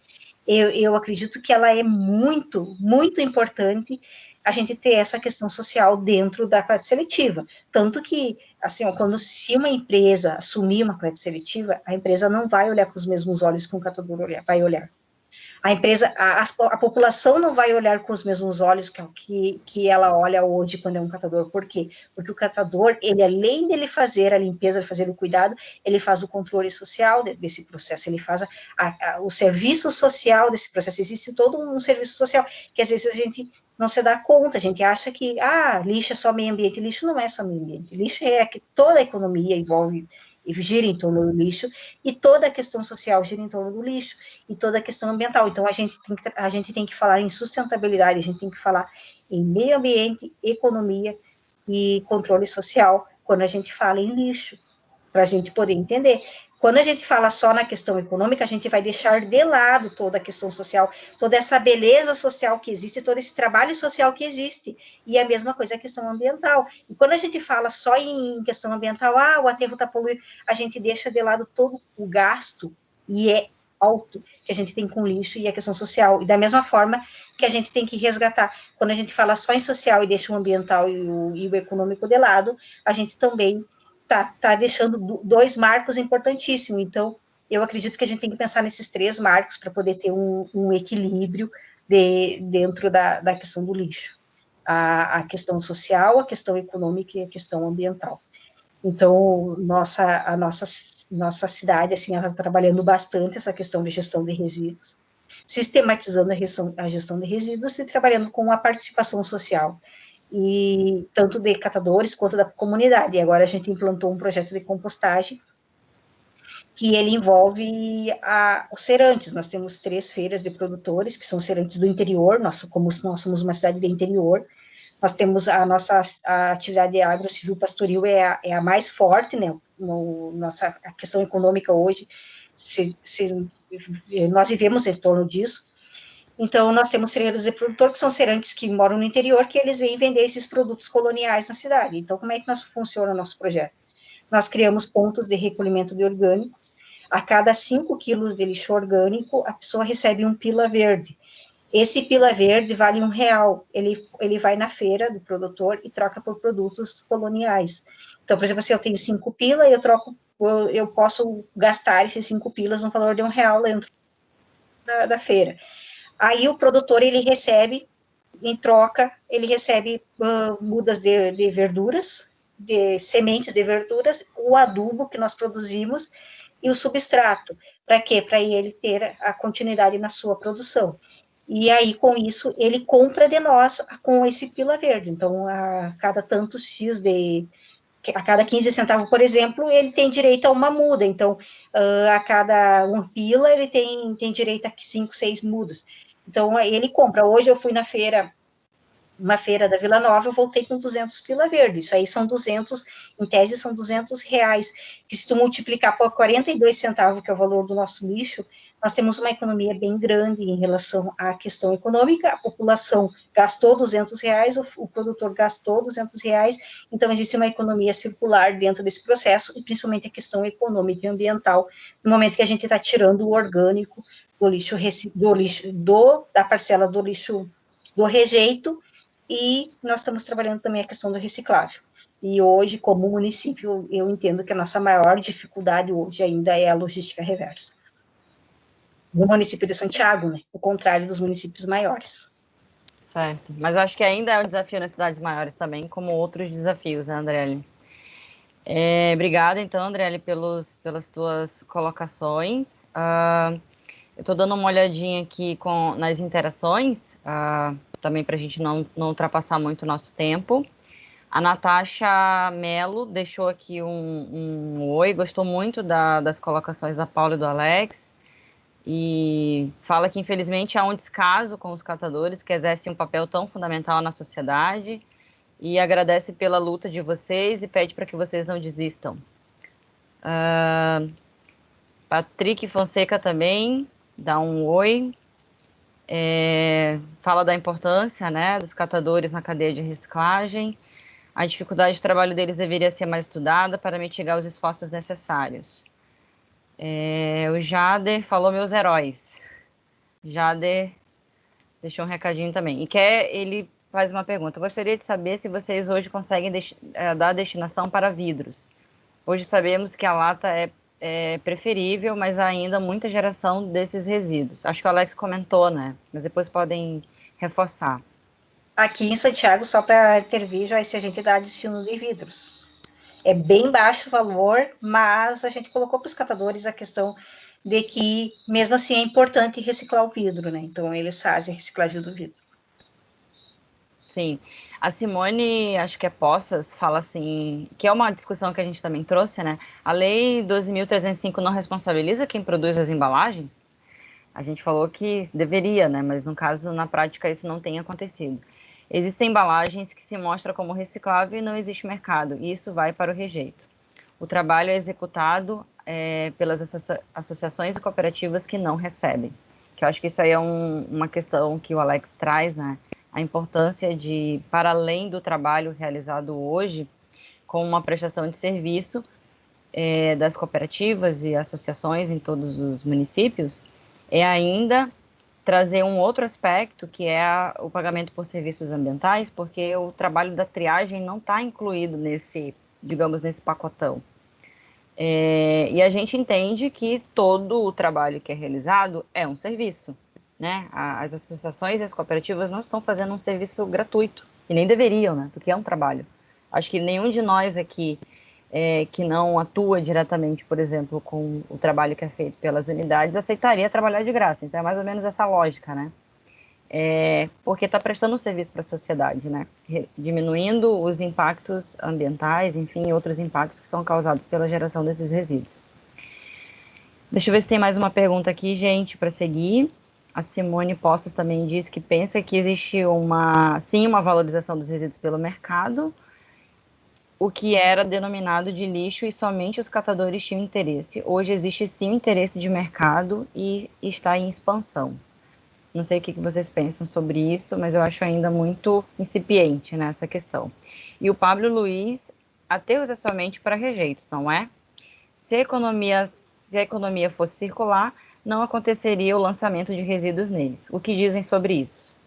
Eu acredito que ela é muito, muito importante a gente ter essa questão social dentro da coleta seletiva. Tanto que, assim, se uma empresa assumir uma coleta seletiva, a empresa não vai olhar com os mesmos olhos que um catador vai olhar. A empresa, a população não vai olhar com os mesmos olhos que ela olha hoje quando é um catador. Por quê? Porque o catador, ele além dele fazer a limpeza, fazer o cuidado, ele faz o controle social desse processo, ele faz o serviço social desse processo. Existe todo um serviço social que às vezes a gente não se dá conta, a gente acha que, lixo é só meio ambiente. Lixo não é só meio ambiente, lixo é que toda a economia envolve e gira em torno do lixo, e toda a questão social gira em torno do lixo, e toda a questão ambiental. Então, a gente tem que falar em sustentabilidade, a gente tem que falar em meio ambiente, economia e controle social, quando a gente fala em lixo, para a gente poder entender. Quando a gente fala só na questão econômica, a gente vai deixar de lado toda a questão social, toda essa beleza social que existe, todo esse trabalho social que existe, e a mesma coisa a questão ambiental. E quando a gente fala só em questão ambiental, o aterro está poluído, a gente deixa de lado todo o gasto, e é alto, que a gente tem com lixo e a questão social, e da mesma forma que a gente tem que resgatar, quando a gente fala só em social e deixa o ambiental e o econômico de lado, a gente também tá deixando dois marcos importantíssimos. Então, eu acredito que a gente tem que pensar nesses três marcos para poder ter um equilíbrio dentro da questão do lixo. A questão social, a questão econômica e a questão ambiental. Então, a nossa cidade, assim, ela está trabalhando bastante essa questão de gestão de resíduos, sistematizando a gestão de resíduos e trabalhando com a participação social, e tanto de catadores quanto da comunidade. E agora a gente implantou um projeto de compostagem que ele envolve os cerantes. Nós temos 3 feiras de produtores, que são cerantes do interior, como nós somos uma cidade de interior, nós temos a atividade agro-civil pastoril é a mais forte, né, a questão econômica hoje, nós vivemos em torno disso. Então, nós temos cereiros de produtor, que são cerantes que moram no interior, que eles vêm vender esses produtos coloniais na cidade. Então, como é que funciona o nosso projeto? Nós criamos pontos de recolhimento de orgânicos. A cada 5 quilos de lixo orgânico, a pessoa recebe um pila verde. Esse pila verde vale R$1. Ele vai na feira do produtor e troca por produtos coloniais. Então, por exemplo, se eu tenho 5 pila, eu posso gastar esses 5 pilas no valor de R$1 dentro da feira. Aí o produtor, ele recebe, em troca, ele recebe mudas de verduras, de sementes de verduras, o adubo que nós produzimos e o substrato. Para quê? Para ele ter a continuidade na sua produção. E aí, com isso, ele compra de nós com esse pila verde. Então, a cada tantos X a cada 15 centavos, por exemplo, ele tem direito a uma muda. Então, a cada 1 pila, ele tem direito a 5, 6 mudas. Então, ele compra. Hoje eu fui na feira, uma feira da Vila Nova, eu voltei com 200 pila verde. Isso aí são 200, em tese são R$200, que se tu multiplicar por 42 centavos, que é o valor do nosso lixo, nós temos uma economia bem grande em relação à questão econômica. A população gastou R$200, o produtor gastou R$200, então existe uma economia circular dentro desse processo, e principalmente a questão econômica e ambiental, no momento que a gente está tirando o orgânico da parcela do lixo do rejeito, e nós estamos trabalhando também a questão do reciclável. E hoje, como município, eu entendo que a nossa maior dificuldade hoje ainda é a logística reversa. No município de Santiago, né, o contrário dos municípios maiores. Certo, mas eu acho que ainda é um desafio nas cidades maiores também, como outros desafios, né, Andriele? Obrigada, então, Andriele, pelas tuas colocações. Eu estou dando uma olhadinha aqui nas interações, também para a gente não ultrapassar muito o nosso tempo. A Natasha Mello deixou aqui um oi, gostou muito das colocações da Paula e do Alex, e fala que, infelizmente, há um descaso com os catadores, que exercem um papel tão fundamental na sociedade, e agradece pela luta de vocês e pede para que vocês não desistam. Patrick Fonseca também dá um oi, fala da importância, né, dos catadores na cadeia de reciclagem. A dificuldade de trabalho deles deveria ser mais estudada para mitigar os esforços necessários. O Jader falou meus heróis. Jader deixou um recadinho também. E ele faz uma pergunta. Gostaria de saber se vocês hoje conseguem dar destinação para vidros. Hoje sabemos que a lata é preferível, mas ainda muita geração desses resíduos. Acho que o Alex comentou, né? Mas depois podem reforçar. Aqui em Santiago, só para intervir, já a gente dá destino de vidros. É bem baixo o valor, mas a gente colocou para os catadores a questão de que, mesmo assim, é importante reciclar o vidro, né? Então, eles fazem a reciclagem do vidro. Sim. A Simone, acho que é Poças, fala assim, que é uma discussão que a gente também trouxe, né? A Lei 12.305 não responsabiliza quem produz as embalagens? A gente falou que deveria, né? Mas no caso, na prática, isso não tem acontecido. Existem embalagens que se mostram como reciclável e não existe mercado, e isso vai para o rejeito. O trabalho é executado pelas associações e cooperativas que não recebem. Que eu acho que isso aí é uma questão que o Alex traz, né? A importância de, para além do trabalho realizado hoje, com uma prestação de serviço das cooperativas e associações em todos os municípios, é ainda trazer um outro aspecto, que é o pagamento por serviços ambientais, porque o trabalho da triagem não está incluído nesse, digamos, nesse pacotão. E a gente entende que todo o trabalho que é realizado é um serviço, né? As associações e as cooperativas não estão fazendo um serviço gratuito, e nem deveriam, né? Porque é um trabalho. Acho que nenhum de nós aqui que não atua diretamente, por exemplo, com o trabalho que é feito pelas unidades, aceitaria trabalhar de graça. Então é mais ou menos essa lógica, né? Porque está prestando um serviço para a sociedade, né? Diminuindo os impactos ambientais, enfim, outros impactos que são causados pela geração desses resíduos. Deixa eu ver se tem mais uma pergunta aqui, gente, para seguir. A Simone Poços também diz que pensa que existe sim, uma valorização dos resíduos pelo mercado, o que era denominado de lixo e somente os catadores tinham interesse. Hoje existe sim interesse de mercado e está em expansão. Não sei o que vocês pensam sobre isso, mas eu acho ainda muito incipiente nessa questão. E o Pablo Luiz, aterros é somente para rejeitos, não é? Se a economia fosse circular, não aconteceria o lançamento de resíduos neles. O que dizem sobre isso?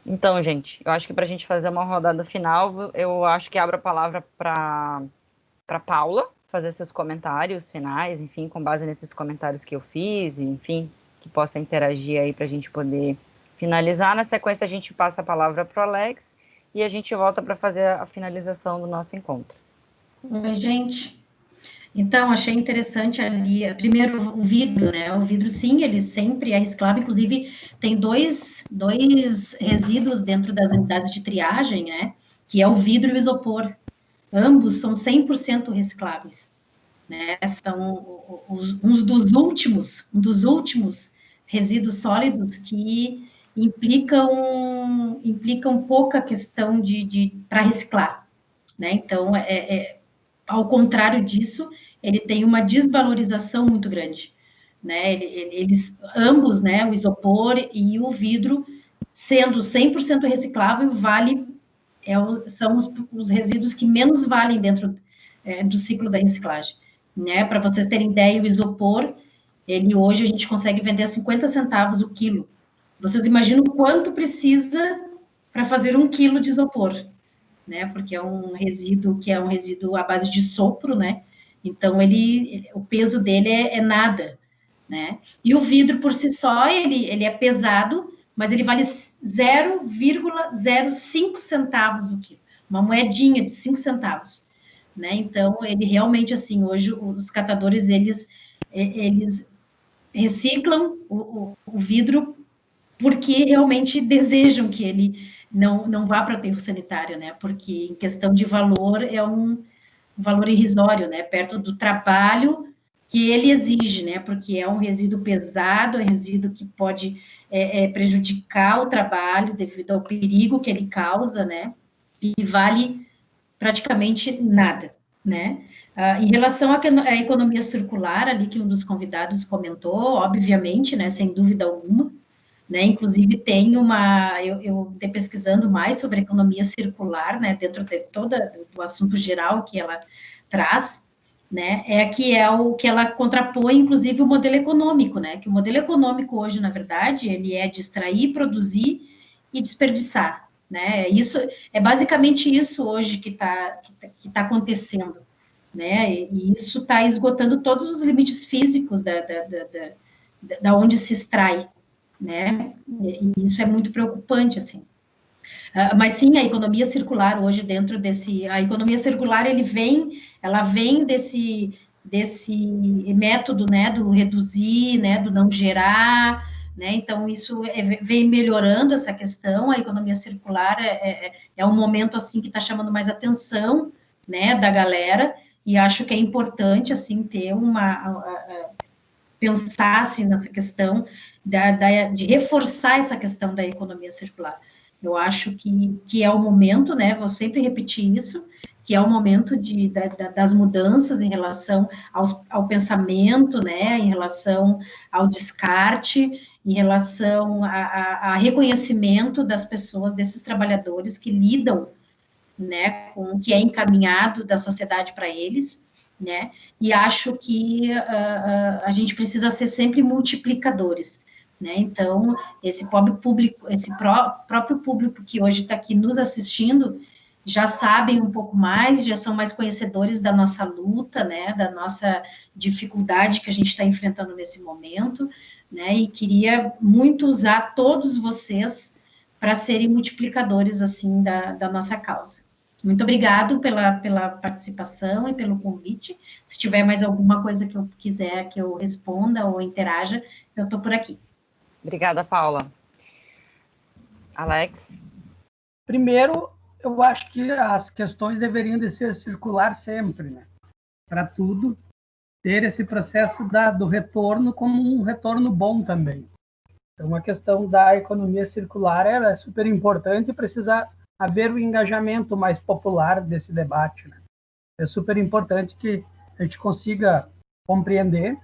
Então, gente, eu acho que para a gente fazer uma rodada final, eu acho que abro a palavra para Paula fazer seus comentários finais, enfim, com base nesses comentários que eu fiz, enfim, que possa interagir aí para a gente poder finalizar. Na sequência, a gente passa a palavra para o Alex e a gente volta para fazer a finalização do nosso encontro. Oi, gente. Então, achei interessante ali, primeiro, o vidro, né? O vidro, sim, ele sempre é reciclável, inclusive tem dois resíduos dentro das unidades de triagem, né? Que é o vidro e o isopor. Ambos são 100% recicláveis, né? São um dos últimos resíduos sólidos que implicam pouca questão para reciclar, né? Então, ao contrário disso, ele tem uma desvalorização muito grande, né? Eles ambos, né, o isopor e o vidro, sendo 100% reciclável, são os resíduos que menos valem dentro do ciclo da reciclagem, né? Para vocês terem ideia, o isopor, ele hoje a gente consegue vender a 50 centavos o quilo. Vocês imaginam quanto precisa para fazer 1 quilo de isopor, né? Porque é um resíduo à base de sopro, né? Então o peso dele é nada, né? E o vidro por si só, ele é pesado, mas ele vale 0,05 centavos o quilo, uma moedinha de 5 centavos, né? Então ele realmente, assim, hoje os catadores eles reciclam o vidro porque realmente desejam que ele não vá para aterro sanitário, né? Porque em questão de valor é um valor irrisório, né? Perto do trabalho que ele exige, né? Porque é um resíduo pesado, é um resíduo que pode prejudicar o trabalho devido ao perigo que ele causa, né? E vale praticamente nada, né? Em relação à economia circular, ali que um dos convidados comentou, obviamente, né? Sem dúvida alguma, né? Inclusive tem eu estou pesquisando mais sobre a economia circular, né? Dentro de todo o assunto geral que ela traz, né? É o que ela contrapõe, inclusive, o modelo econômico, né? Que o modelo econômico hoje, na verdade, ele é de extrair, produzir e desperdiçar, né? Isso é basicamente isso hoje que tá acontecendo, né? E isso está esgotando todos os limites físicos da onde se extrai, né? E isso é muito preocupante, assim. Mas sim, a economia circular hoje dentro a economia circular ela vem desse método, né, do reduzir, né, do não gerar, né? Então isso vem melhorando essa questão. A economia circular é um momento assim que está chamando mais atenção, né, da galera, e acho que é importante assim ter pensar assim, nessa questão de reforçar essa questão da economia circular. Eu acho que é o momento, né? Vou sempre repetir isso, que é o momento das mudanças em relação ao pensamento, né? Em relação ao descarte, em relação a reconhecimento das pessoas, desses trabalhadores que lidam, né, com o que é encaminhado da sociedade para eles, né? E acho que a gente precisa ser sempre multiplicadores, né? Então, esse próprio público que hoje está aqui nos assistindo já sabem um pouco mais, já são mais conhecedores da nossa luta, né? Da nossa dificuldade que a gente está enfrentando nesse momento, né? E queria muito usar todos vocês para serem multiplicadores, assim, da nossa causa. Muito obrigado pela participação e pelo convite. Se tiver mais alguma coisa que eu quiser que eu responda ou interaja, eu estou por aqui. Obrigada, Paula. Alex? Primeiro, eu acho que as questões deveriam de ser circular sempre, né? Para tudo, ter esse processo do retorno como um retorno bom também. Então, a questão da economia circular é super importante e precisa haver o engajamento mais popular desse debate, né? É super importante que a gente consiga compreender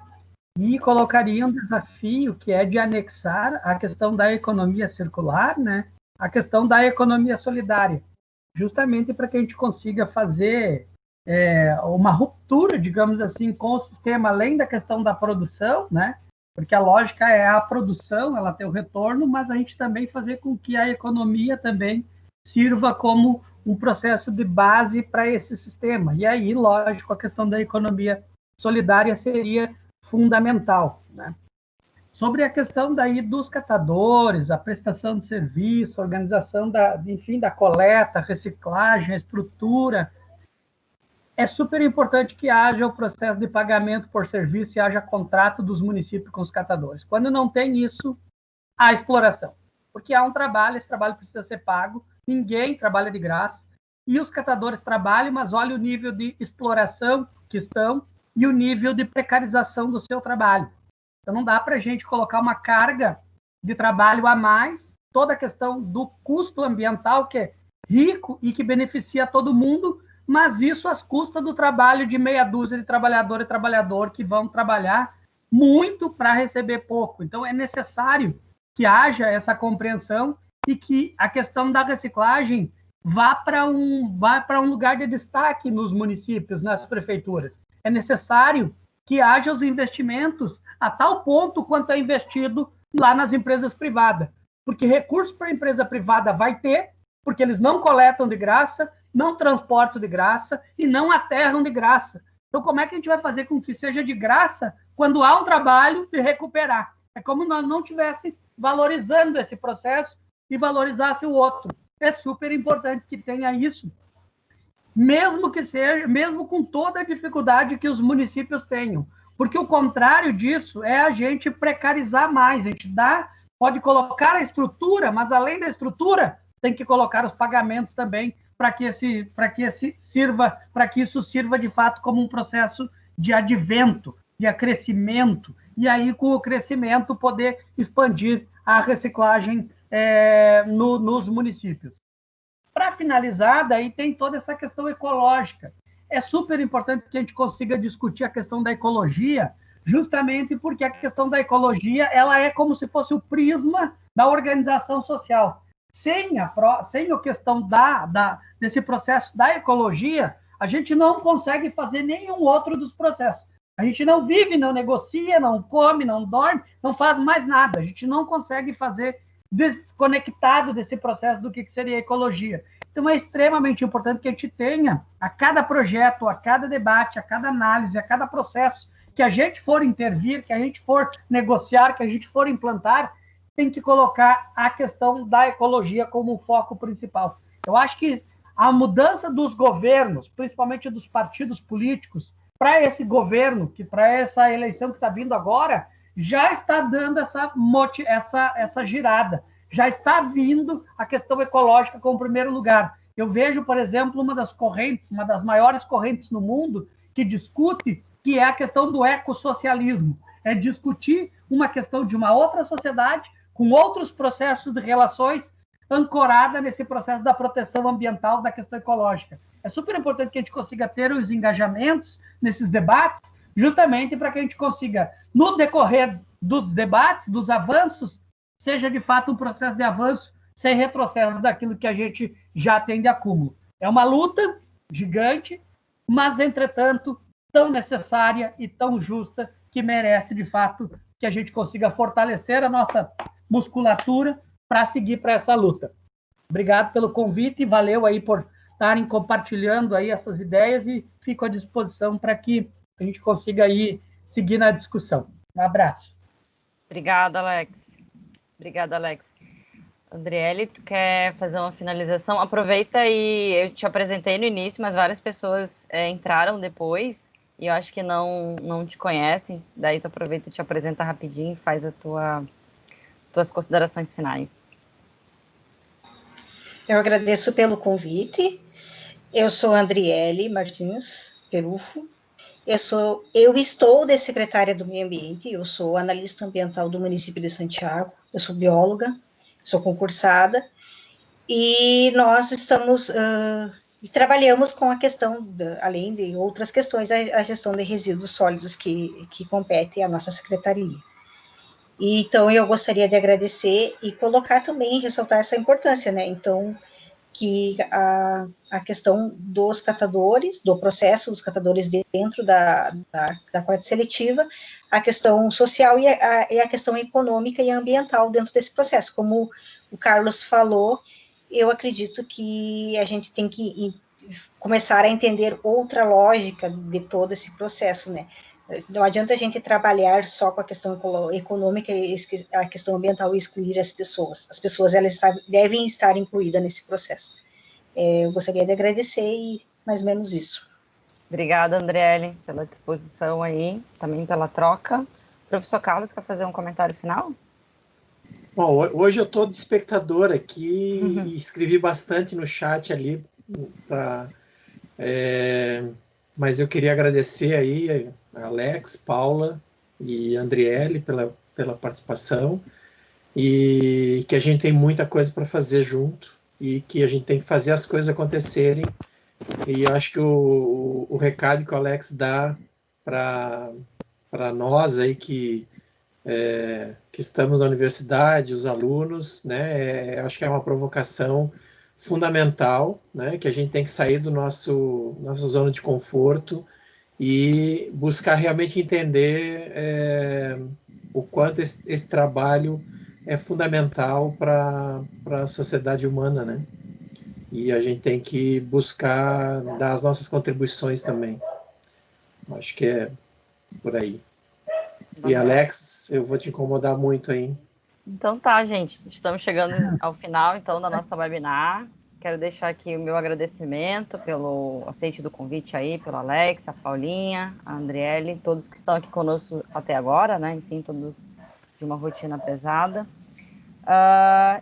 e colocaria um desafio que é de anexar a questão da economia circular, né, a questão da economia solidária, justamente para que a gente consiga fazer uma ruptura, digamos assim, com o sistema, além da questão da produção, né, porque a lógica é a produção, ela tem o retorno, mas a gente também fazer com que a economia também sirva como um processo de base para esse sistema. E aí, lógico, a questão da economia solidária seria fundamental, né? Sobre a questão daí dos catadores, a prestação de serviço, a organização da coleta, reciclagem, a estrutura, é super importante que haja o processo de pagamento por serviço e haja contrato dos municípios com os catadores. Quando não tem isso, há exploração, porque há um trabalho, esse trabalho precisa ser pago, ninguém trabalha de graça, e os catadores trabalham, mas olha o nível de exploração que estão e o nível de precarização do seu trabalho. Então, não dá para a gente colocar uma carga de trabalho a mais, toda a questão do custo ambiental, que é rico e que beneficia todo mundo, mas isso às custas do trabalho de meia dúzia de trabalhador e trabalhador que vão trabalhar muito para receber pouco. Então, é necessário que haja essa compreensão e que a questão da reciclagem vá para um lugar de destaque nos municípios, nas prefeituras. É necessário que haja os investimentos a tal ponto quanto é investido lá nas empresas privadas, porque recurso para a empresa privada vai ter, porque eles não coletam de graça, não transportam de graça e não aterram de graça. Então, como é que a gente vai fazer com que seja de graça quando há um trabalho de recuperar? É como nós não estivéssemos valorizando esse processo e valorizasse o outro. É super importante que tenha isso, mesmo que seja, mesmo com toda a dificuldade que os municípios tenham, porque o contrário disso é a gente precarizar mais. A gente pode colocar a estrutura, mas além da estrutura, tem que colocar os pagamentos também para que isso sirva de fato como um processo de advento, de crescimento, e aí com o crescimento poder expandir a reciclagem nos municípios. Para finalizar, daí tem toda essa questão ecológica. É super importante que a gente consiga discutir a questão da ecologia, justamente porque a questão da ecologia ela é como se fosse o prisma da organização social. Sem a questão desse processo da ecologia, a gente não consegue fazer nenhum outro dos processos. A gente não vive, não negocia, não come, não dorme, não faz mais nada. A gente não consegue fazer desconectado desse processo do que seria a ecologia. Então, é extremamente importante que a gente tenha, a cada projeto, a cada debate, a cada análise, a cada processo que a gente for intervir, que a gente for negociar, que a gente for implantar, tem que colocar a questão da ecologia como um foco principal. Eu acho que a mudança dos governos, principalmente dos partidos políticos, para esse governo, que para essa eleição que está vindo agora, já está dando essa girada. Já está vindo a questão ecológica como primeiro lugar. Eu vejo, por exemplo, uma das maiores correntes no mundo, que discute, que é a questão do ecossocialismo. É discutir uma questão de uma outra sociedade, com outros processos de relações, ancorada nesse processo da proteção ambiental, da questão ecológica. É super importante que a gente consiga ter os engajamentos nesses debates, justamente para que a gente consiga, no decorrer dos debates, dos avanços, seja de fato um processo de avanço sem retrocesso daquilo que a gente já tem de acúmulo. É uma luta gigante, mas, entretanto, tão necessária e tão justa que merece, de fato, que a gente consiga fortalecer a nossa musculatura para seguir para essa luta. Obrigado pelo convite e valeu aí por estarem compartilhando aí essas ideias e fico à disposição para que a gente consiga aí seguir na discussão. Um abraço. Obrigada, Alex. Obrigada, Alex. Adriele, tu quer fazer uma finalização? Aproveita e eu te apresentei no início, mas várias pessoas entraram depois e eu acho que não te conhecem. Daí tu aproveita e te apresenta rapidinho e faz tuas considerações finais. Eu agradeço pelo convite. Eu sou Andriele Martins Perufo. Eu estou de secretária do Meio Ambiente, eu sou analista ambiental do município de Santiago, eu sou bióloga, sou concursada, e nós estamos, trabalhamos com a questão, além de outras questões, a gestão de resíduos sólidos que compete à nossa secretaria. E, então, eu gostaria de agradecer e colocar também, ressaltar essa importância, né, então, que a questão dos catadores, do processo dos catadores dentro da coleta seletiva, a questão social e a questão econômica e ambiental dentro desse processo. Como o Carlos falou, eu acredito que a gente tem que começar a entender outra lógica de todo esse processo, né? Não adianta a gente trabalhar só com a questão econômica e a questão ambiental e excluir as pessoas. As pessoas, elas devem estar incluídas nesse processo. Eu gostaria de agradecer e mais ou menos isso. Obrigada, Andriele, pela disposição aí, também pela troca. Professor Carlos, quer fazer um comentário final? Bom, hoje eu estou de espectador aqui e escrevi bastante no chat ali, mas eu queria agradecer aí a Alex, Paula e Andriele pela participação e que a gente tem muita coisa para fazer junto e que a gente tem que fazer as coisas acontecerem. E eu acho que o recado que o Alex dá para nós aí que estamos na universidade, os alunos, né, acho que é uma provocação fundamental, né, que a gente tem que sair do nossa zona de conforto e buscar realmente entender o quanto esse trabalho é fundamental para a sociedade humana, né? E a gente tem que buscar dar as nossas contribuições também. Acho que é por aí. E Alex, eu vou te incomodar muito aí. Então tá, gente, estamos chegando ao final, então, da nossa webinar. Quero deixar aqui o meu agradecimento pelo aceite do convite aí, pelo Alex, a Paulinha, a Andriele, todos que estão aqui conosco até agora, né? Enfim, todos de uma rotina pesada.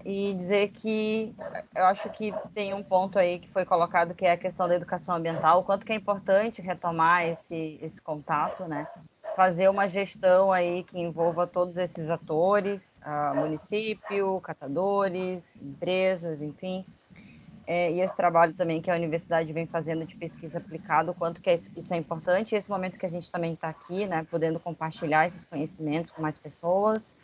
E dizer que eu acho que tem um ponto aí que foi colocado, que é a questão da educação ambiental, o quanto que é importante retomar esse contato, né? Fazer uma gestão aí que envolva todos esses atores, município, catadores, empresas, enfim, e esse trabalho também que a universidade vem fazendo de pesquisa aplicada, o quanto que isso é importante, e esse momento que a gente também está aqui, né, podendo compartilhar esses conhecimentos com mais pessoas,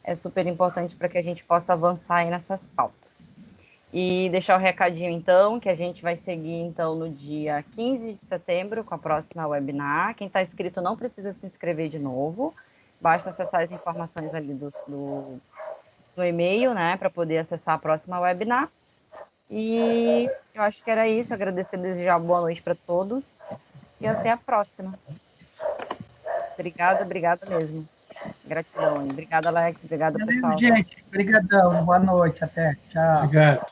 é super importante para que a gente possa avançar aí nessas pautas. E deixar o recadinho, então, que a gente vai seguir, então, no dia 15 de setembro, com a próxima webinar. Quem está inscrito não precisa se inscrever de novo, basta acessar as informações ali no e-mail, né, para poder acessar a próxima webinar. E eu acho que era isso. Agradecer, desejar boa noite para todos e até a próxima. Obrigada mesmo. Gratidão. Obrigada, Alex. Obrigada, Valeu, pessoal. gente. Obrigadão. Boa noite. Até. Tchau. Obrigado.